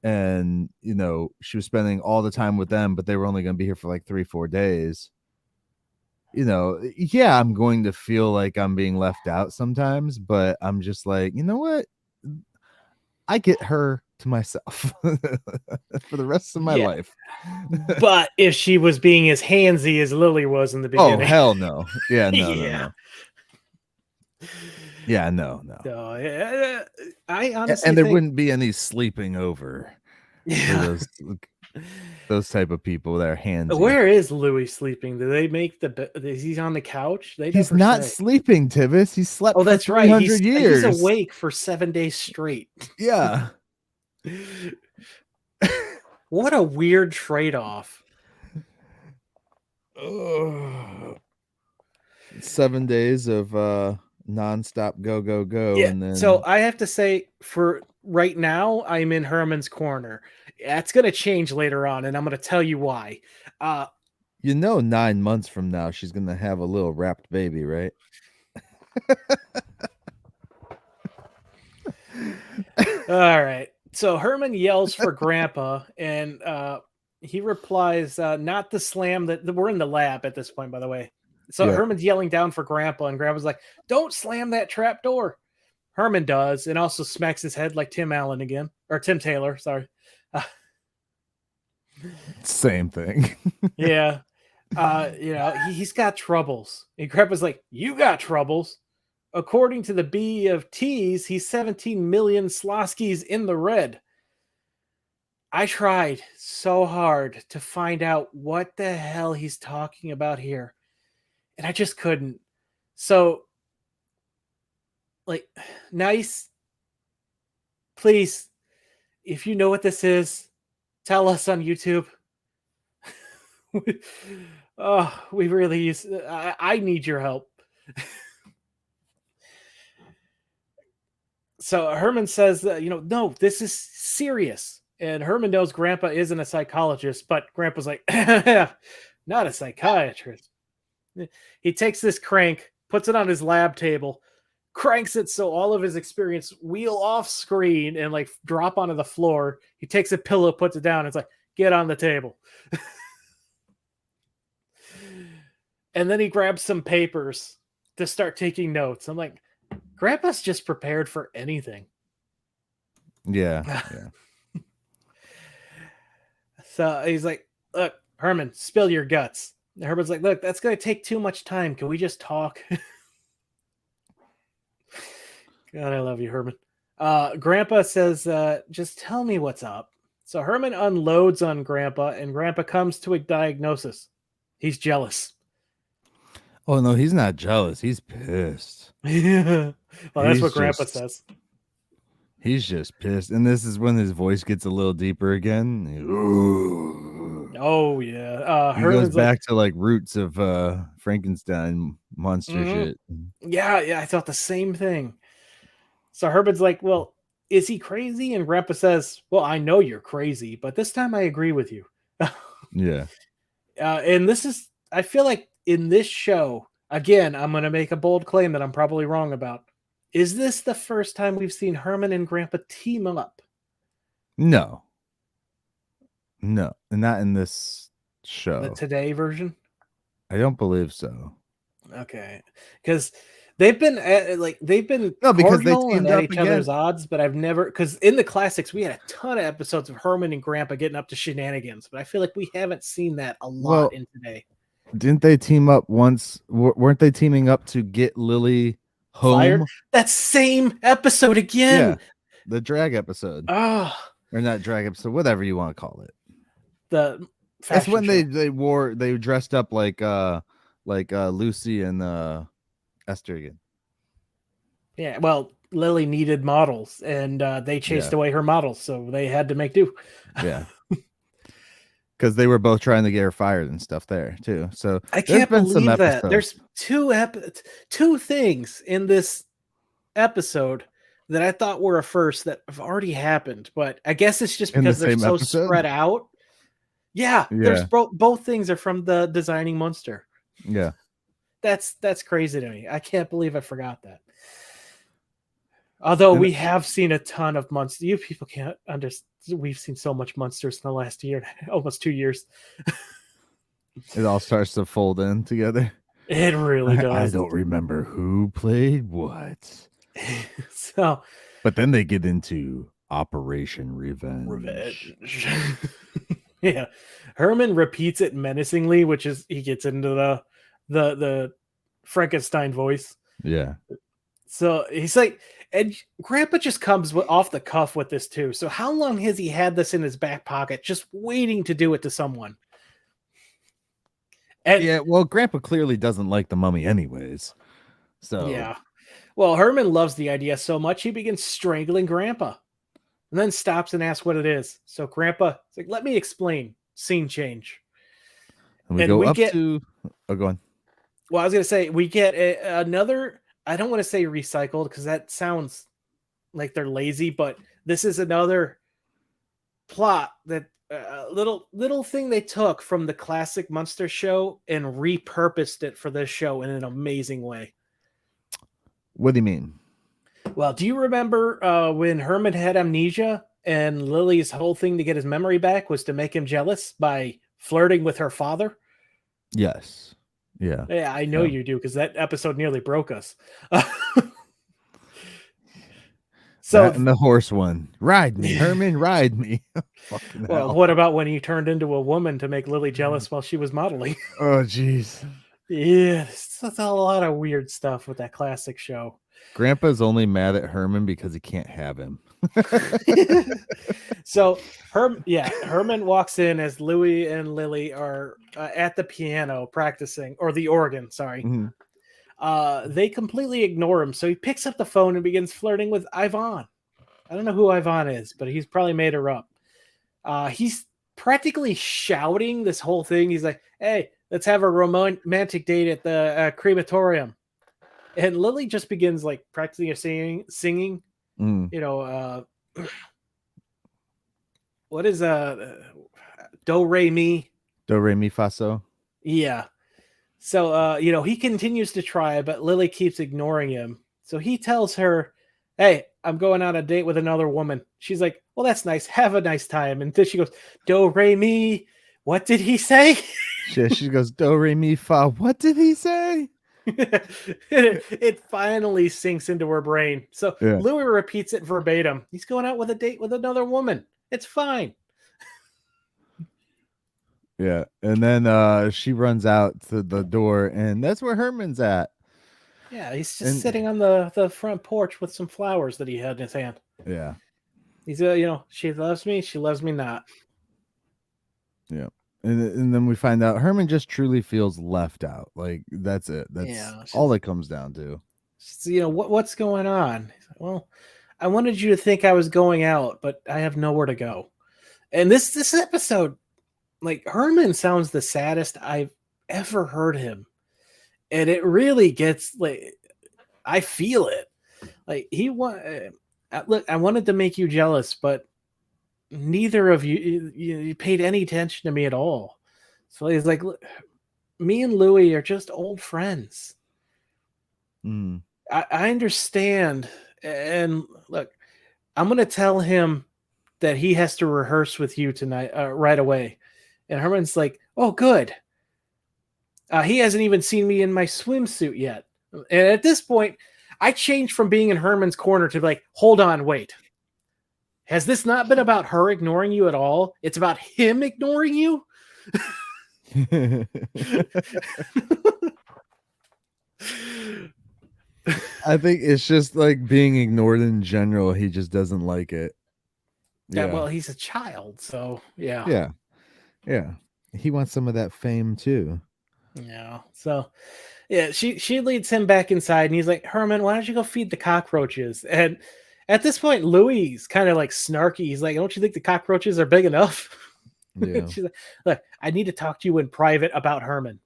and, she was spending all the time with them, but they were only going to be here for like 3-4 days. Yeah, I'm going to feel like I'm being left out sometimes, but I'm just like, you know what? I get her to myself for the rest of my life. But if she was being as handsy as Lily was in the beginning. Oh, hell no. Yeah, no, yeah. no. Yeah, no. I honestly and there think... wouldn't be any sleeping over for those type of people that are handsy. Where is Louis sleeping? Do they make is he on the couch? He's not sleeping, Tivis. He slept for that's 300 right. years. He's awake for 7 days straight. Yeah. What a weird trade-off. 7 days of nonstop go go go, Yeah. and So then I have to say, for right now, I'm in Herman's corner. That's gonna change later on, and I'm gonna tell you why. Uh, 9 months from now she's gonna have a little wrapped baby, right? all right. So Herman yells for Grandpa, and he replies, "Not the slam that we're in the lab at this point, by the way." So Yeah. Herman's yelling down for Grandpa, and Grandpa's like, "Don't slam that trap door." Herman does, and also smacks his head like Tim Allen again, or Tim Taylor. Sorry. Uh, Same thing. yeah. He's got troubles. And Grandpa's like, "You got troubles." According to the B of T's, he's 17 million Sloskis in the red. I tried so hard to find out what the hell he's talking about here, and I just couldn't. So, like, nice, please, if you know what this is, tell us on YouTube. Oh, we really use. I need your help. So Herman says that, no, this is serious. And Herman knows Grandpa isn't a psychologist, but Grandpa's like, not a psychiatrist. He takes this crank, puts it on his lab table, cranks it so all of his experience wheel off screen and like drop onto the floor. He takes a pillow, puts it down. It's like, get on the table. And then he grabs some papers to start taking notes. I'm like, Grandpa's just prepared for anything. Yeah. Yeah. So he's like, look, Herman, spill your guts. And Herman's like, look, that's going to take too much time. Can we just talk? God, I love you, Herman. Grandpa says, just tell me what's up. So Herman unloads on Grandpa, and Grandpa comes to a diagnosis. He's jealous. Oh no, he's not jealous. He's pissed. Well, that's what Grandpa says. He's just pissed, and this is when his voice gets a little deeper again. Oh yeah, he goes back to like roots of Frankenstein monster shit. Yeah, I thought the same thing. So Herman's like, well, is he crazy? And Grandpa says, well, I know you're crazy, but this time I agree with you. Yeah. And this is, I feel like in this show, again, I'm going to make a bold claim that I'm probably wrong about. Is this the first time we've seen Herman and Grandpa team up? No, not in this show. The Today version? I don't believe so. Okay, because they've been because they teamed at up each again. other's odds, but I've never, because in the classics we had a ton of episodes of Herman and Grandpa getting up to shenanigans, but I feel like we haven't seen that a lot in Today. Didn't they team up once? Weren't they teaming up to get Lily home? Fired? That same episode again. Yeah, the drag episode. Oh, or not drag episode, whatever you want to call it. That's when show. they dressed up like Lucy and Esther again. Yeah, well, Lily needed models, and they chased away her models, so they had to make do. Yeah. Because they were both trying to get her fired and stuff there too. So I can't believe that there's two things in this episode that I thought were a first that have already happened, but I guess it's just because they're so spread out. Yeah, there's both things are from the Designing Munster. Yeah, that's crazy to me. I can't believe I forgot that. Although we have seen a ton of Munsters, you people can't understand. We've seen so much Munsters in the last year, almost 2 years. It all starts to fold in together. It really does. I don't remember who played what. So, but then they get into Operation Revenge. Yeah, Herman repeats it menacingly, which is he gets into the Frankenstein voice. Yeah. So he's like, and Grandpa just comes off the cuff with this too. So how long has he had this in his back pocket, just waiting to do it to someone? And yeah, well, Grandpa clearly doesn't like the mummy anyways. So yeah, well, Herman loves the idea so much he begins strangling Grandpa. and then stops and asks what it is. So Grandpa, it's like, let me explain. Scene change. And we And go we up get, to. Oh, go on. well, I was going to say, we get another, I don't want to say recycled because that sounds like they're lazy, but this is another plot that little thing they took from the classic Munster show and repurposed it for this show in an amazing way. What do you mean? Well, do you remember when Herman had amnesia and Lily's whole thing to get his memory back was to make him jealous by flirting with her father? Yes. Yeah. Yeah, I know you do because that episode nearly broke us. So that and the horse one. Ride me, Herman, ride me. Fucking well, hell. what about when he turned into a woman to make Lily jealous while she was modeling? Oh, jeez. Yeah, that's a lot of weird stuff with that classic show. Grandpa's only mad at Herman because he can't have him. So Herman walks in as Louie and Lily are at the piano practicing, or the organ, sorry. Mm-hmm. They completely ignore him. So he picks up the phone and begins flirting with Yvonne. I don't know who Yvonne is, but he's probably made her up. He's practically shouting this whole thing. He's like, hey, let's have a romantic date at the crematorium. And Lily just begins like practicing singing. Mm. You know, what is do re mi? Do re mi fa so. Yeah. So he continues to try, but Lily keeps ignoring him. So he tells her, hey, I'm going on a date with another woman. She's like, well, that's nice. Have a nice time. And then she goes, do re mi. What did he say? She goes, do re mi fa. What did he say? It finally sinks into her brain. So Louis repeats it verbatim. He's going out with a date with another woman. It's fine. Yeah. And then she runs out to the door, and that's where Herman's at. Yeah, he's just sitting on the front porch with some flowers that he had in his hand. Yeah. He's she loves me, she loves me not. Yeah. And then we find out Herman just truly feels left out. Like, that's it. That's all it comes down to. So, what's going on? He's like, well, I wanted you to think I was going out, but I have nowhere to go. And this episode, like, Herman sounds the saddest I've ever heard him. And it really gets, like, I feel it. Like, look, I wanted to make you jealous, but neither of you paid any attention to me at all. So he's like, look, me and Louie are just old friends. Mm. I understand. And look, I'm going to tell him that he has to rehearse with you tonight, right away. And Herman's like, oh, good. He hasn't even seen me in my swimsuit yet. And at this point, I changed from being in Herman's corner to like, hold on, wait. Has this not been about her ignoring you at all? It's about him ignoring you? I think it's just like being ignored in general. He just doesn't like it. Yeah, well, he's a child, so yeah. Yeah. Yeah. He wants some of that fame too. Yeah. So yeah, she leads him back inside and he's like, Herman, why don't you go feed the cockroaches? And at this point, Louie's kind of like snarky. He's like, don't you think the cockroaches are big enough? Yeah. She's like, look, I need to talk to you in private about Herman.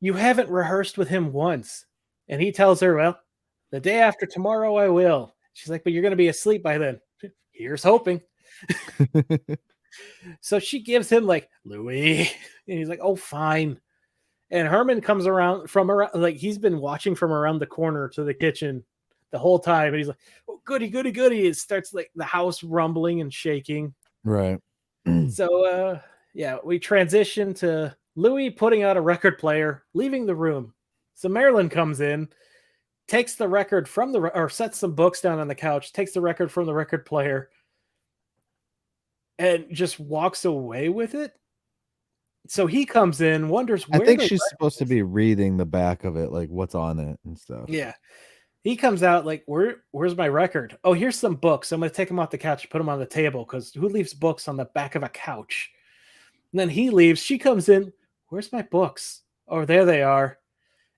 You haven't rehearsed with him once. And he tells her, well, the day after tomorrow I will. She's like, but you're going to be asleep by then. Here's hoping. So she gives him like, Louie. And he's like, oh, fine. And Herman comes around like he's been watching from around the corner to the kitchen the whole time. And he's like, oh, goody, goody, goody. It starts like the house rumbling and shaking. Right. So, we transition to Louie putting out a record player, leaving the room. So Marilyn comes in, takes the record from or sets some books down on the couch, takes the record from the record player, and just walks away with it. So he comes in, wonders where I think she's supposed to be reading the back of it, like what's on it and stuff. Yeah. He comes out like, where's my record? Oh, here's some books. I'm going to take them off the couch and put them on the table because who leaves books on the back of a couch? And then he leaves. She comes in. Where's my books? Oh, there they are.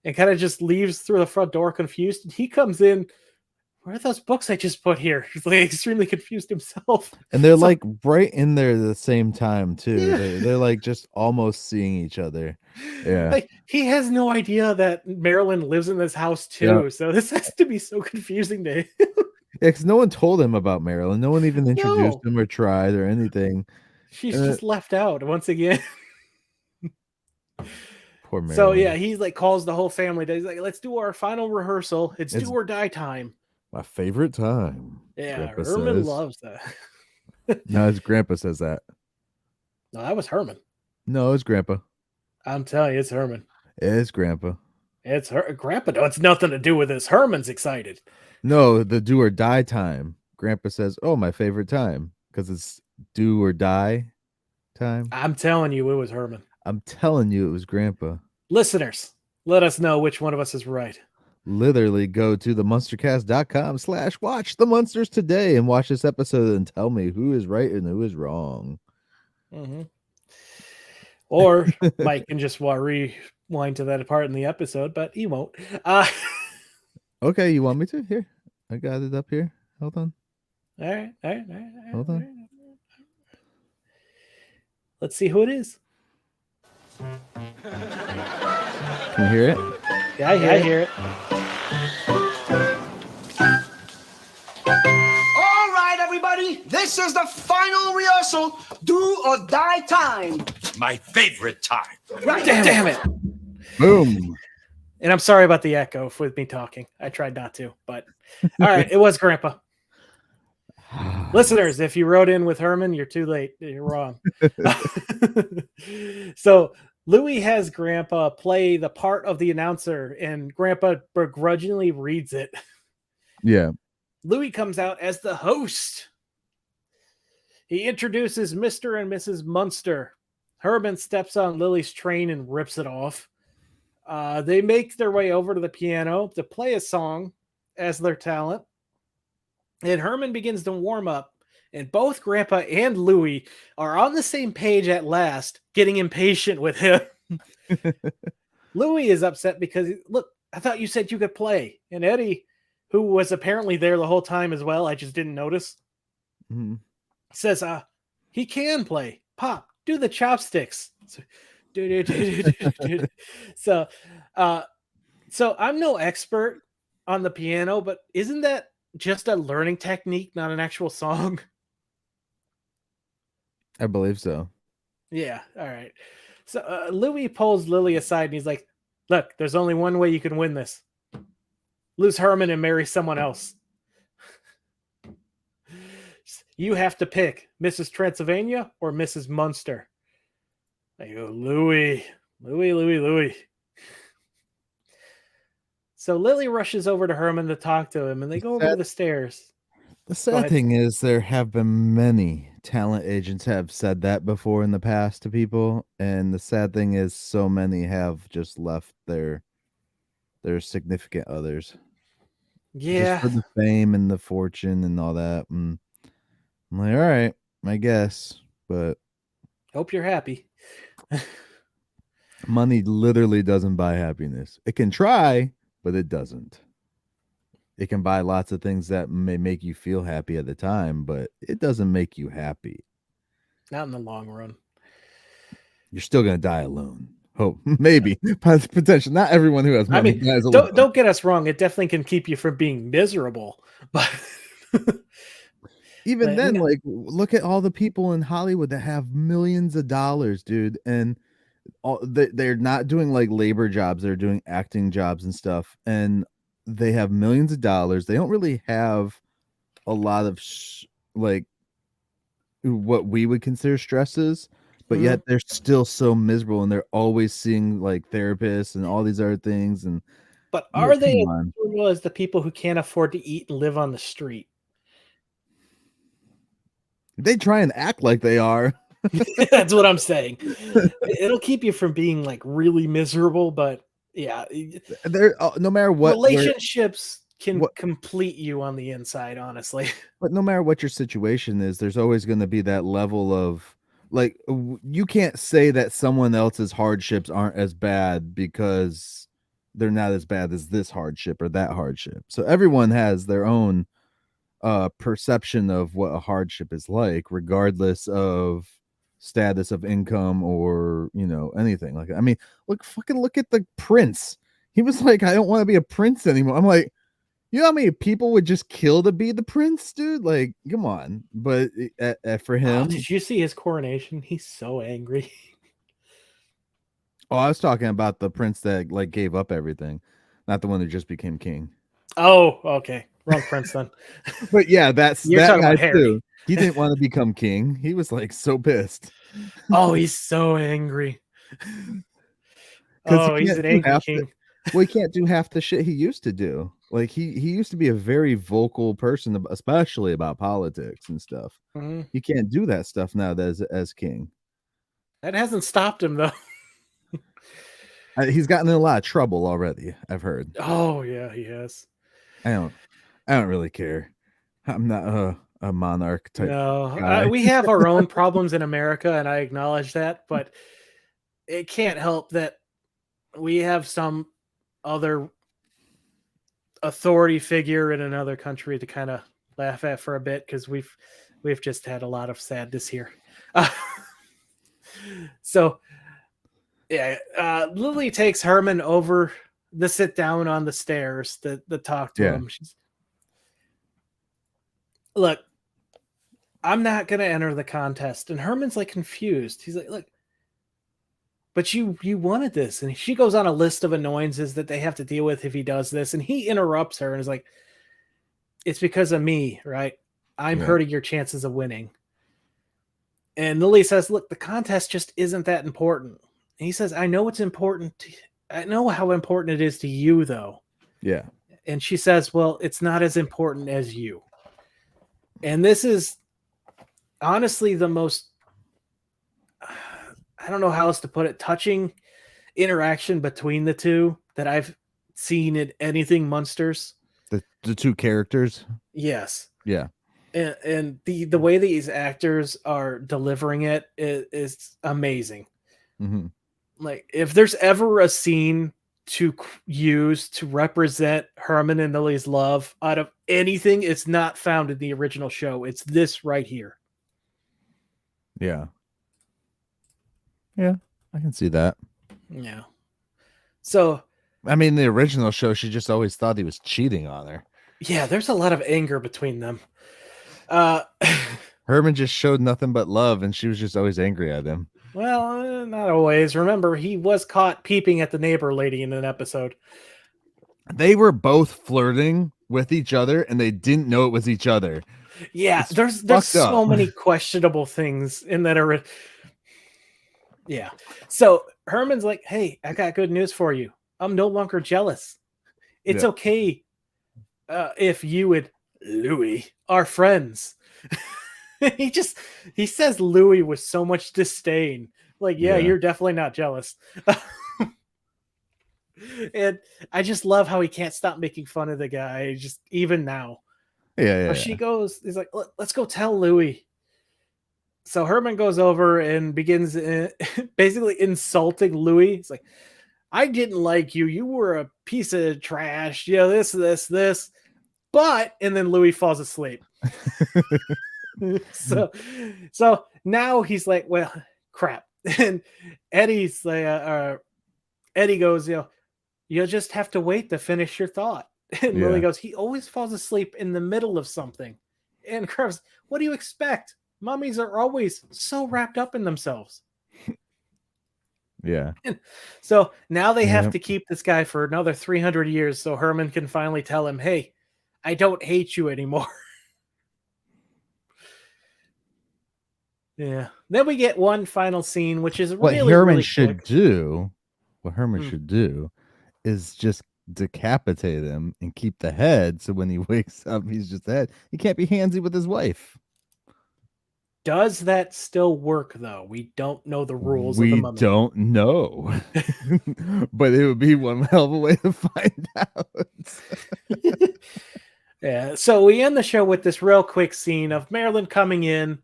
And kind of just leaves through the front door confused. And he comes in where are those books I just put here? He's like extremely confused himself. And they're So, like right in there at the same time too. yeah. They're like just almost seeing each other. Yeah. Like he has no idea that Marilyn lives in this house Yeah. too. So this has to be so confusing to him. Yeah, because no one told him about Marilyn. No one even introduced No, him or tried or anything. she's And just left out once again. poor So Marilyn. yeah, he's like calls the whole family. He's like, let's do our final rehearsal. It's It's do or die time. my favorite time. Yeah, Grandpa Herman says. loves that. No, his grandpa says that. No, that was Herman. No, it's grandpa. I'm telling you, it's Herman. It's grandpa. It's her Grandpa. No, it's nothing to do with this. Herman's excited. No, the do or die time. Grandpa says, "Oh, my favorite time," because it's do or die time. I'm telling you, it was Herman. I'm telling you, it was grandpa. Listeners, let us know which one of us is right. Literally go to themunstercast.com/watch the Munsters today and watch this episode and tell me who is right and who is wrong. Mm-hmm. Or Myke can just rewind to that part in the episode, but he won't. Okay, you want me to? Here, I got it up here. Hold on. All right. Hold on. Let's see who it is. Can you hear it? Yeah, I hear it. All right, everybody, this is the final rehearsal, do or die time. My favorite time. Right, Damn it. Boom. And I'm sorry about the echo with me talking. I tried not to, but all right, it was Grandpa. Listeners, if you wrote in with Herman, you're too late. You're wrong. So Louis has Grandpa play the part of the announcer, and Grandpa begrudgingly reads it. Yeah. Louis comes out as the host. He introduces Mr. and Mrs. Munster. Herman steps on Lily's train and rips it off. They make their way over to the piano to play a song as their talent. And Herman begins to warm up. And both Grandpa and Louis are on the same page at last, getting impatient with him. Louis is upset because, look, I thought you said you could play. And Eddie, who was apparently there the whole time as well, I just didn't notice, says, he can play. Pop, do the chopsticks. So, so I'm no expert on the piano, but isn't that just a learning technique, not an actual song? I believe so. Yeah. All right. So Louis pulls Lily aside and he's like, look, there's only one way you can win this. Lose Herman and marry someone else. You have to pick Mrs. Transylvania or Mrs. Munster. I go, Louis. So Lily rushes over to Herman to talk to him, and they go over to the stairs. The sad thing is there have been many talent agents have said that before in the past to people, and the sad thing is so many have just left their significant others. Yeah. Just for the fame and the fortune and all that. And I'm like, all right, I guess, but Hope you're happy. money literally doesn't buy happiness. It can try, but it doesn't. It can buy lots of things that may make you feel happy at the time, but it doesn't make you happy. Not in the long run. You're still going to die alone. Hope maybe potential. Not everyone who has money dies alone. Don't get us wrong. It definitely can keep you from being miserable, but even then, like, look at all the people in Hollywood that have millions of dollars, dude, and they're not doing like labor jobs; they're doing acting jobs and stuff, and they have millions of dollars. They don't really have a lot of like what we would consider stresses, but yet they're still so miserable, and they're always seeing like therapists and all these other things. And but are they as miserable as the people who can't afford to eat and live on the street? They try and act like they are. That's what I'm saying. It'll keep you from being like really miserable, but yeah, they're no matter what relationships can complete you on the inside, honestly. But no matter what your situation is, there's always going to be that level of like, you can't say that someone else's hardships aren't as bad because they're not as bad as this hardship or that hardship. So everyone has their own perception of what a hardship is like, regardless of status of income or anything like that. I mean, look at the prince. He was like, I don't want to be a prince anymore. I'm like, you know how many people would just kill to be the prince, dude? Like, come on. But for him, did you see his coronation? He's so angry. Oh, I was talking about the prince that like gave up everything, not the one who just became king. Oh, okay. Wrong prince then. But yeah, that's You're that talking guy about Harry. too. He didn't want to become king. He was like so pissed. Oh, he's so angry. Oh, he's an angry king. Well, he can't do half the shit he used to do. Like he used to be a very vocal person, especially about politics and stuff. Mm-hmm. He can't do that stuff now as king. That hasn't stopped him though. He's gotten in a lot of trouble already, I've heard. Oh yeah, he has. I don't really care. I'm not a monarch type. No, we have our own problems in America, and I acknowledge that, but it can't help that we have some other authority figure in another country to kind of laugh at for a bit, because we've just had a lot of sadness here. So yeah, Lily takes Herman over the sit down on the stairs to talk to him. Look, I'm not going to enter the contest. And Herman's like confused. He's like, look, but you wanted this. And she goes on a list of annoyances that they have to deal with if he does this. And he interrupts her and is like, it's because of me, right? I'm hurting your chances of winning. And Lily says, look, the contest just isn't that important. And he says, I know it's important. I know how important it is to you, though. Yeah. And she says, well, it's not as important as you. And this is honestly the most, I don't know how else to put it, touching interaction between the two that I've seen in anything Munsters. The two characters? Yes. Yeah. And the way these actors are delivering it is amazing. Mm-hmm. Like, if there's ever a scene to use to represent Herman and Lily's love out of anything, it's not found in the original show. It's this right here. Yeah. Yeah, I can see that. Yeah. So, I mean, the original show, she just always thought he was cheating on her. Yeah, there's a lot of anger between them. Herman just showed nothing but love, and she was just always angry at him. Well, not always. Remember, he was caught peeping at the neighbor lady in an episode. They were both flirting with each other, and they didn't know it was each other. Yeah, there's so many questionable things in that. Yeah. So Herman's like, hey, I got good news for you. I'm no longer jealous. It's okay if you and Louis are friends. He says Louis with so much disdain. Like, yeah, you're definitely not jealous. And I just love how he can't stop making fun of the guy, just even now. Yeah. She goes, he's like, let's go tell Louis. So Herman goes over and begins basically insulting Louis. He's like, I didn't like you. You were a piece of trash. You know, this. But, and then Louis falls asleep. So now he's like, well, crap. And Eddie's like, Eddie goes, you'll just have to wait to finish your thought. And Lily goes, he always falls asleep in the middle of something. And Krebs, what do you expect? Mummies are always so wrapped up in themselves. Yeah. And so now they have to keep this guy for another 300 years so Herman can finally tell him, hey, I don't hate you anymore. Yeah. Then we get one final scene, which is what really, Herman really should quick. do. What Herman should do is just decapitate him and keep the head. So when he wakes up, he's just dead. He can't be handsy with his wife. Does that still work, though? We don't know the rules of the mummy. We don't know. But it would be one hell of a way to find out. Yeah. So we end the show with this real quick scene of Marilyn coming in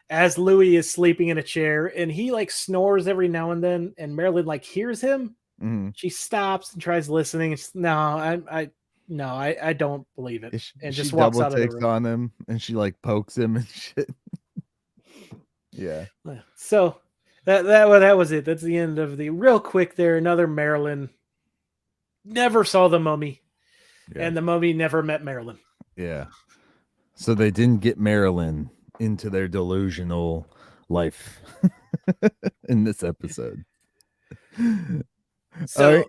as Louis is sleeping in a chair, and he like snores every now and then, and Marilyn like hears him, Mhm. She stops and tries listening. It's I don't believe it, and She just walks double out of the takes room. on him and she like pokes him and shit. Yeah. So that was it. That's the end of the real quick there. Another Marilyn never saw the mummy, Yeah. and the mummy never met Marilyn. Yeah. So they didn't get Marilyn into their delusional life in this episode. All So, right.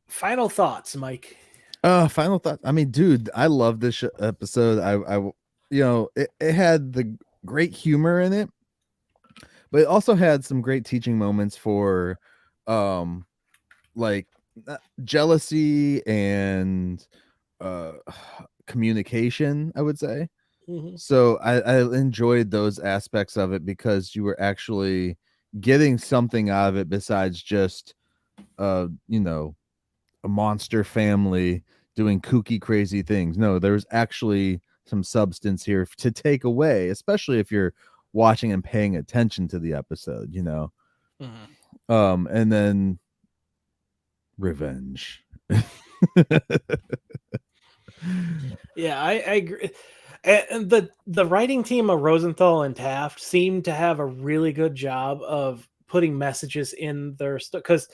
final thoughts, Mike. Final thought. I mean, dude, I love this episode. It had the great humor in it, but it also had some great teaching moments for, um, like jealousy and uh communication, I would say. Mm-hmm. So I enjoyed those aspects of it because you were actually getting something out of it besides just you know, a monster family doing kooky crazy things. No, there's actually some substance here to take away, especially if you're watching and paying attention to the episode, you know. And then revenge. Yeah, I agree. And the writing team of Rosenthal and Taft seemed to have a really good job of putting messages in their stuff, because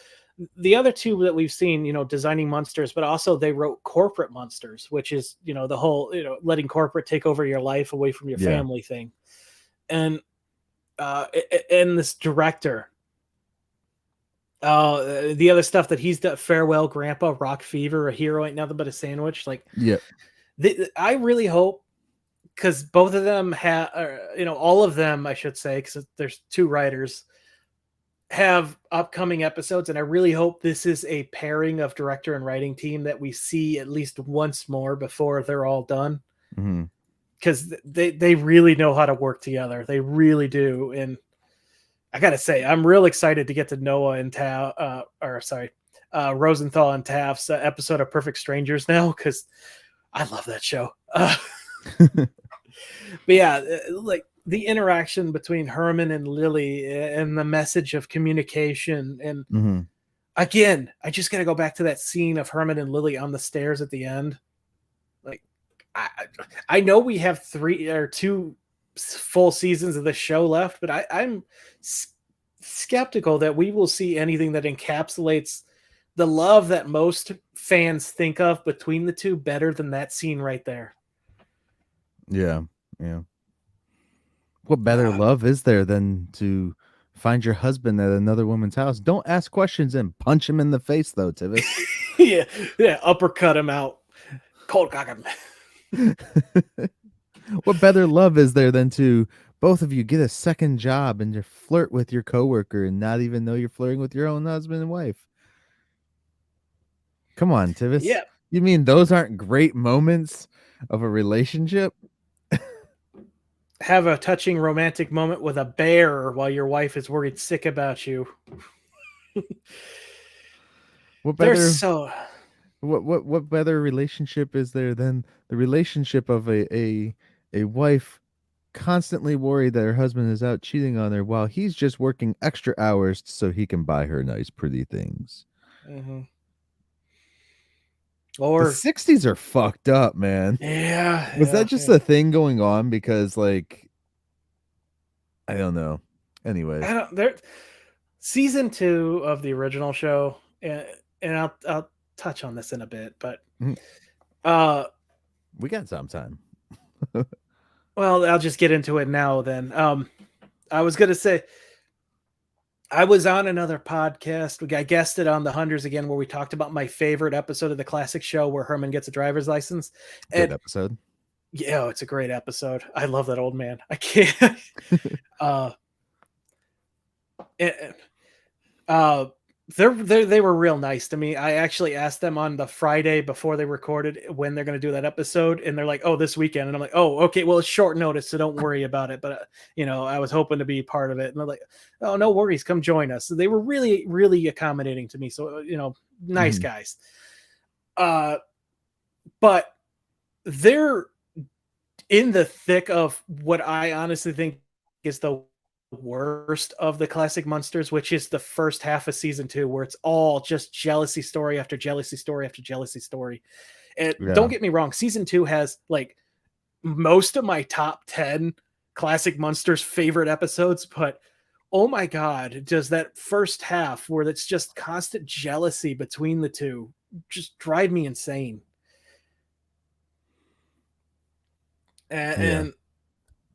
the other two that we've seen, designing monsters, but also they wrote corporate monsters, which is, the whole, letting corporate take over your life away from your Yeah. family thing. And and this director, the other stuff that he's done, Farewell Grandpa, Rock Fever, A Hero Ain't Nothing But a Sandwich. Like, Yep. I really hope, because both of them have, all of them, I should say, because there's two writers, have upcoming episodes, and I really hope this is a pairing of director and writing team that we see at least once more before they're all done, because they really know how to work together. They really do. And I gotta say, I'm real excited to get to Noah and Rosenthal and Taft's episode of Perfect Strangers now, because I love that show. But yeah, like the interaction between Herman and Lily and the message of communication. And again, I just got to go back to that scene of Herman and Lily on the stairs at the end. Like, I know we have 2 full seasons of the show left, but I'm skeptical that we will see anything that encapsulates the love that most fans think of between the two better than that scene right there. Yeah. What better love is there than to find your husband at another woman's house? Don't ask questions and punch him in the face, though, Tivis. yeah, uppercut him out, cold cock him. What better love is there than to both of you get a second job and you flirt with your coworker and not even know you're flirting with your own husband and wife? Come on, Tivis. Yeah. You mean those aren't great moments of a relationship? Have a touching romantic moment with a bear while your wife is worried sick about you. What better what better relationship is there than the relationship of a wife constantly worried that her husband is out cheating on her while he's just working extra hours so he can buy her nice pretty things? Or the 60s are fucked up, man. Was that just a thing going on because, like, I don't know. Anyways, season 2 of the original show, and I'll touch on this in a bit, but we got some time. Well, I'll just get into it now then. I was gonna say, I was on another podcast. I guested on the Hundreds again, where we talked about my favorite episode of the classic show where Herman gets a driver's license. Good episode. Yeah, it's a great episode. I love that old man. I can't. They were real nice to me. I actually asked them on the Friday before they recorded when they're going to do that episode, and they're like, "Oh, this weekend." And I'm like, "Oh, okay. Well, it's short notice, so don't worry about it." But I was hoping to be part of it, and they're like, "Oh, no worries. Come join us." So they were really, really accommodating to me. So nice guys. But they're in the thick of what I honestly think is the worst of the classic Munsters, which is the first half of season 2, where it's all just jealousy story after jealousy story after jealousy story. And don't get me wrong, season 2 has like most of my top 10 classic Munsters favorite episodes, but oh my god, does that first half where it's just constant jealousy between the two just drive me insane. And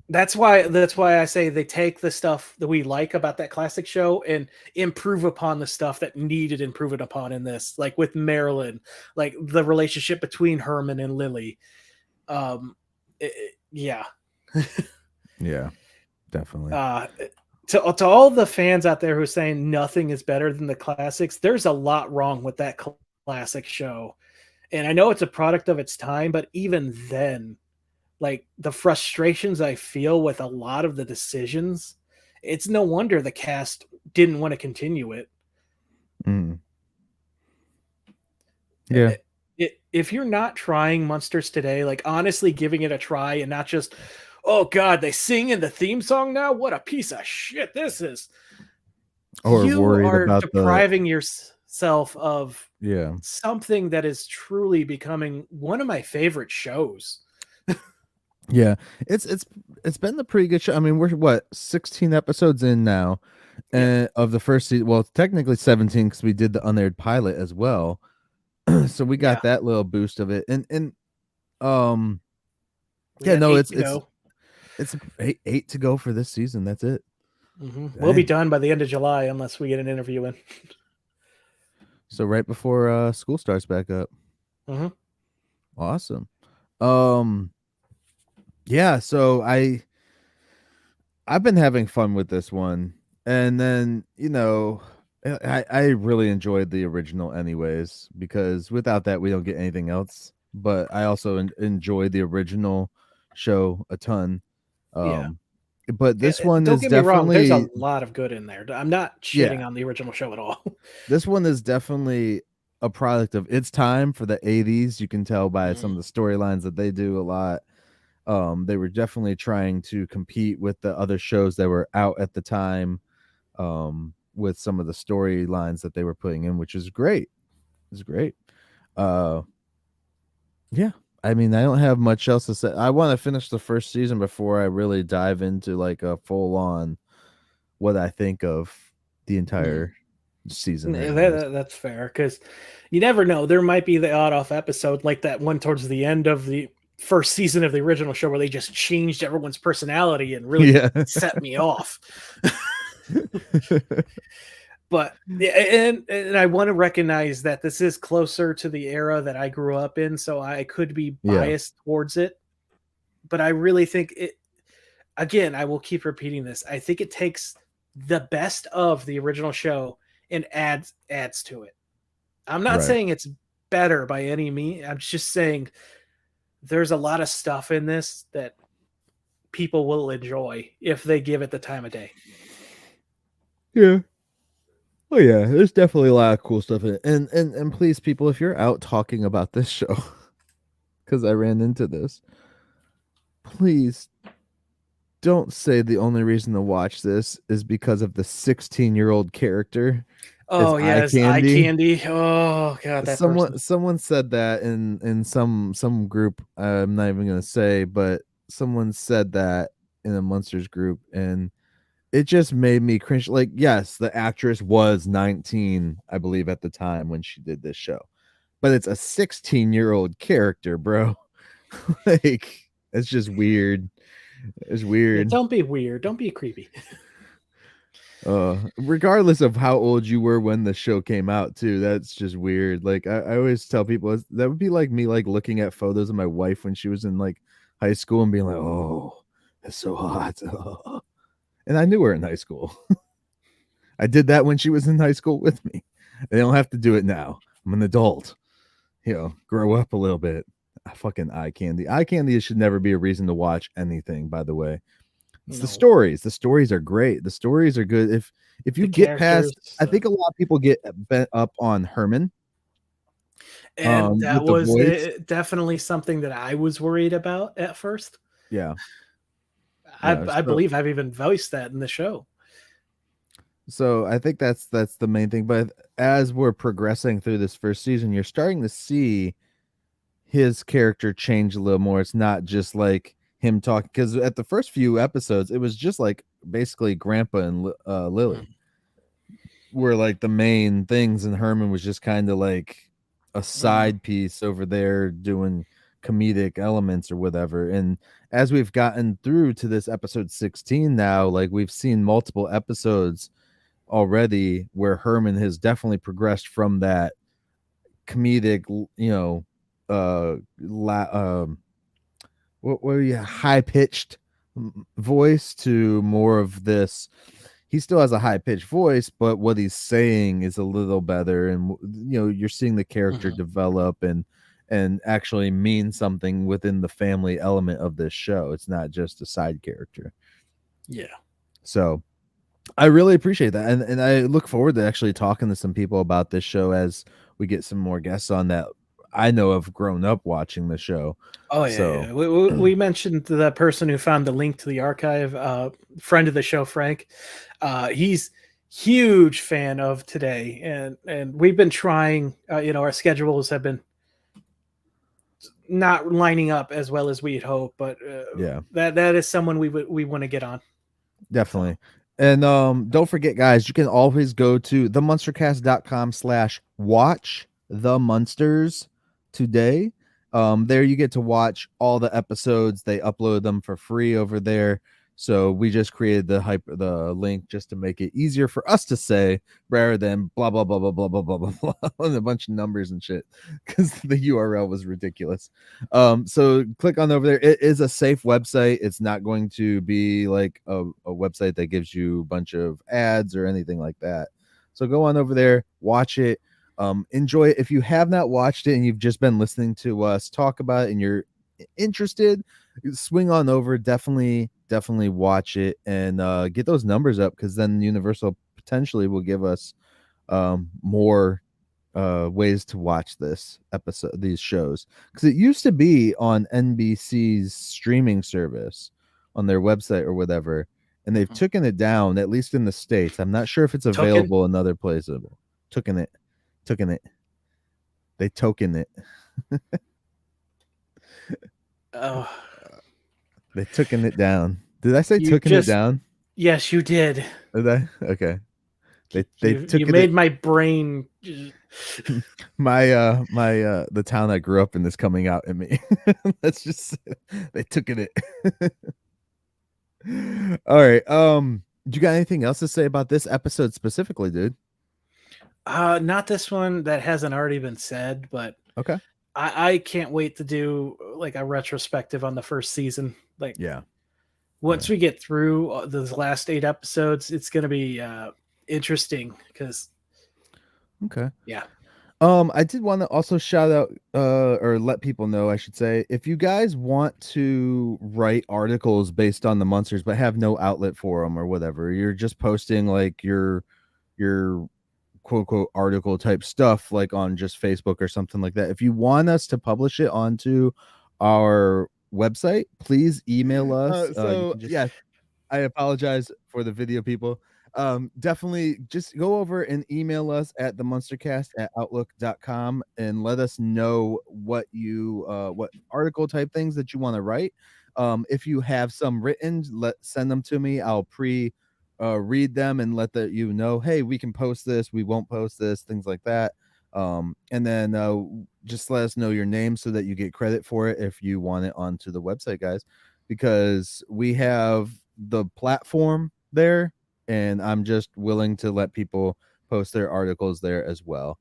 that's why I say they take the stuff that we like about that classic show and improve upon the stuff that needed improving upon in this, like with Marilyn, like the relationship between Herman and Lily. Yeah. Yeah, definitely. To all the fans out there who are saying nothing is better than the classics, there's a lot wrong with that classic show. And I know it's a product of its time, but even then, like the frustrations I feel with a lot of the decisions, it's no wonder the cast didn't want to continue it. Yeah. If you're not trying Munsters Today, like honestly giving it a try and not just, oh god, they sing in the theme song now, what a piece of shit this is, Or you worried are about depriving yourself of Yeah. something that is truly becoming one of my favorite shows. Yeah, it's been a pretty good show. I mean, we're what 16 episodes in now, and of the first season. Well, technically 17 because we did the unaired pilot as well. So we got that little boost of it, and yeah, no, it's eight to go for this season. That's it. We'll be done by the end of July unless we get an interview in. So right before school starts back up. Awesome. Yeah, so I've been having fun with this one, and then I really enjoyed the original anyways, because without that we don't get anything else. But I also enjoyed the original show a ton. But this one don't is get me wrong, definitely there's a lot of good in there. I'm not shitting on the original show at all. This one is definitely a product of its time for the 80s. You can tell by some of the storylines that they do a lot. They were definitely trying to compete with the other shows that were out at the time, with some of the storylines that they were putting in, which is great. It's great. Yeah, I mean, I don't have much else to say. I want to finish the first season before I really dive into like a full on what I think of the entire season. That's fair, because you never know. There might be the odd off episode like that one towards the end of the first season of the original show where they just changed everyone's personality and really set me off. But and I want to recognize that this is closer to the era that I grew up in, so I could be biased towards it. But I really think it, again, I will keep repeating this, I think it takes the best of the original show and adds to it. I'm not saying it's better by any means. I'm just saying there's a lot of stuff in this that people will enjoy if they give it the time of day. Yeah. Oh yeah, there's definitely a lot of cool stuff in it. And please, people, if you're out talking about this show, because I ran into this, please don't say the only reason to watch this is because of the 16-year-old character. Oh yeah, eye candy. Oh god, that someone said that in some group. I'm not even gonna say, but someone said that in a Munsters group, and it just made me cringe. Like, yes, the actress was 19, I believe, at the time when she did this show, but it's a 16-year-old character, bro. Like, it's just weird. It's weird. Yeah, don't be weird. Don't be creepy. Regardless of how old you were when the show came out, too, that's just weird. Like, I always tell people that would be like me, like looking at photos of my wife when she was in like high school and being like, "Oh, that's so hot." And I knew her in high school. I did that when she was in high school with me. They don't have to do it now. I'm an adult. Grow up a little bit. Fucking eye candy. Eye candy should never be a reason to watch anything, by the way. It's the stories. The stories are great. The stories are good. If you get past, I think a lot of people get bent up on Herman. And that was definitely something that I was worried about at first. Yeah. I believe I've even voiced that in the show. So I think that's the main thing. But as we're progressing through this first season, you're starting to see his character change a little more. It's not just like him talking, because at the first few episodes, it was just like basically Grandpa and Lily were like the main things, and Herman was just kind of like a side piece over there doing comedic elements or whatever. And as we've gotten through to this episode 16 now, like we've seen multiple episodes already where Herman has definitely progressed from that comedic, what were you, high pitched voice to more of this. He still has a high pitched voice, but what he's saying is a little better, and you're seeing the character develop and actually mean something within the family element of this show. It's not just a side character. Yeah. So I really appreciate that. And I look forward to actually talking to some people about this show as we get some more guests on that I know have grown up watching the show. Oh, yeah. So, yeah. We mentioned the person who found the link to the archive, friend of the show, Frank. He's huge fan of Today. And we've been trying, our schedules have been not lining up as well as we'd hope, but yeah, that is someone we want to get on. definitely. And don't forget, guys, you can always go to themunstercast.com/watch the Munsters Today. There you get to watch all the episodes. They upload them for free over there. So we just created the link just to make it easier for us to say rather than blah blah blah blah blah blah blah blah blah and a bunch of numbers and shit, because the URL was ridiculous. So click on over there. It is a safe website. It's not going to be like a website that gives you a bunch of ads or anything like that. So go on over there, watch it, enjoy it. If you have not watched it and you've just been listening to us talk about it and you're interested, swing on over. Definitely watch it and get those numbers up, because then Universal potentially will give us more ways to watch these shows, because it used to be on NBC's streaming service on their website or whatever, and they've taken it down, at least in the States. I'm not sure if it's available in other places. Token it. They token it. Oh, they token it down. Did I say token it down? Yes, you did. Did I? Okay. You made my brain. my the town I grew up in is coming out at me. Let's just say they took it. All right. Do you got anything else to say about this episode specifically, dude? Not this one that hasn't already been said, but okay. I can't wait to do like a retrospective on the first season. Like, yeah, once we get through those last 8 episodes, it's going to be interesting because. Okay. Yeah. I did want to also shout out, or let people know, I should say, if you guys want to write articles based on the Munsters but have no outlet for them or whatever, you're just posting like your quote unquote article type stuff like on just Facebook or something like that. If you want us to publish it onto our website, please email us. Yeah, I apologize for the video people. Definitely just go over and email us at themunstercast@outlook.com and let us know what article type things that you want to write. If you have some written, send them to me. I'll read them and let you know, hey, we can post this, we won't post this, things like that. And then just let us know your name so that you get credit for it if you want it onto the website, guys, because we have the platform there and I'm just willing to let people post their articles there as well.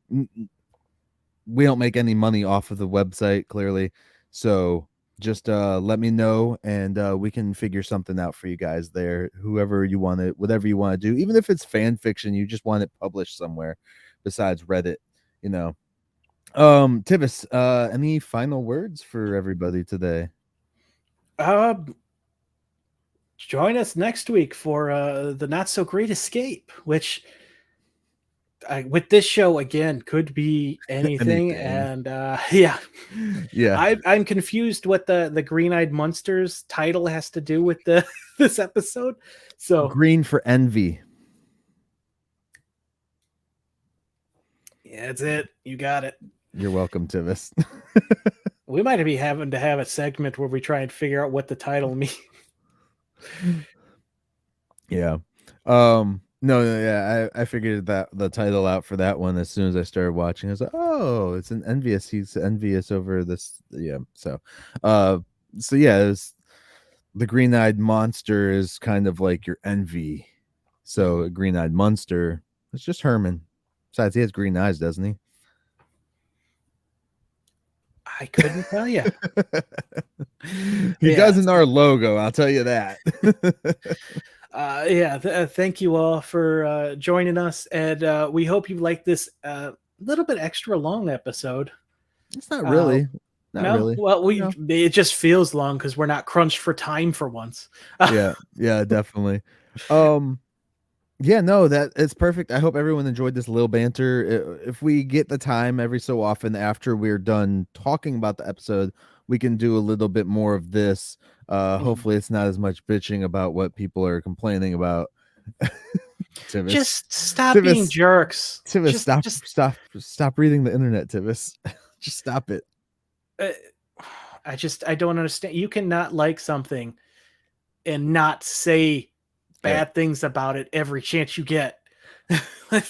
We don't make any money off of the website, clearly, so just let me know and we can figure something out for you guys there. Whatever you want to do, even if it's fan fiction, you just want it published somewhere besides Reddit, Tivis, any final words for everybody today? Join us next week for the Not So Great Escape, which with this show again, could be anything. Anything. And yeah, Yeah. I'm confused what the Green-Eyed Munsters title has to do with the this episode. So Green for envy. yeah, that's it. You got it. You're welcome, Tivis. We might be having to have a segment where we try and figure out what the title means. Yeah. Yeah, I figured that the title out for that one as soon as I started watching. I was like, oh, it's an envious. He's envious over this. Yeah. So yeah, it was, the green-eyed monster is kind of like your envy. So a green-eyed monster, it's just Herman. Besides, he has green eyes, doesn't he? I couldn't tell you. He Yeah. does in our logo, I'll tell you that. Thank you all for joining us, and we hope you like this little bit extra long episode. It's not really. Not really. Well, it just feels long because we're not crunched for time for once. Yeah, definitely. Yeah, no, that it's perfect. I hope everyone enjoyed this little banter. If we get the time every so often after we're done talking about the episode, we can do a little bit more of this. Hopefully it's not as much bitching about what people are complaining about. Tivis. Just stop being jerks. Tivis, stop reading the internet, Tivis. Just stop it. I don't understand. You cannot like something and not say bad things about it every chance you get.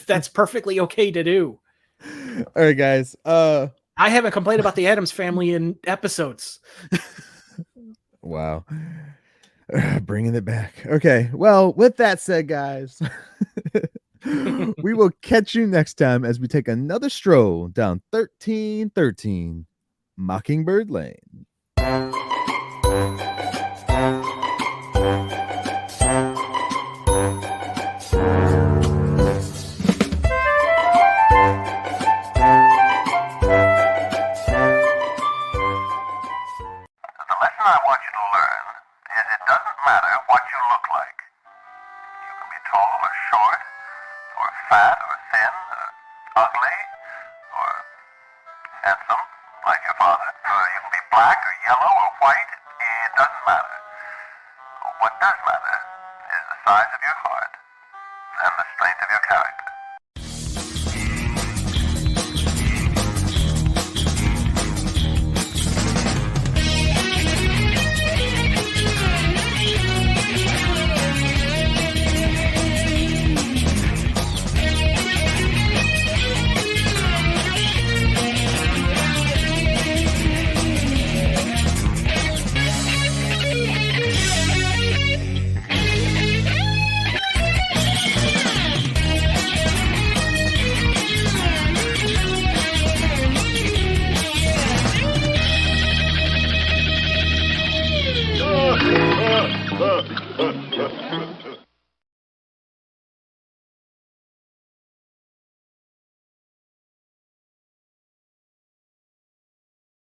That's perfectly okay to do. All right, guys. I haven't complained about the Addams Family in episodes. Wow. Bringing it back. Okay. Well, with that said, guys, we will catch you next time as we take another stroll down 1313 Mockingbird Lane. The lesson I want you to learn is it doesn't matter what you look like.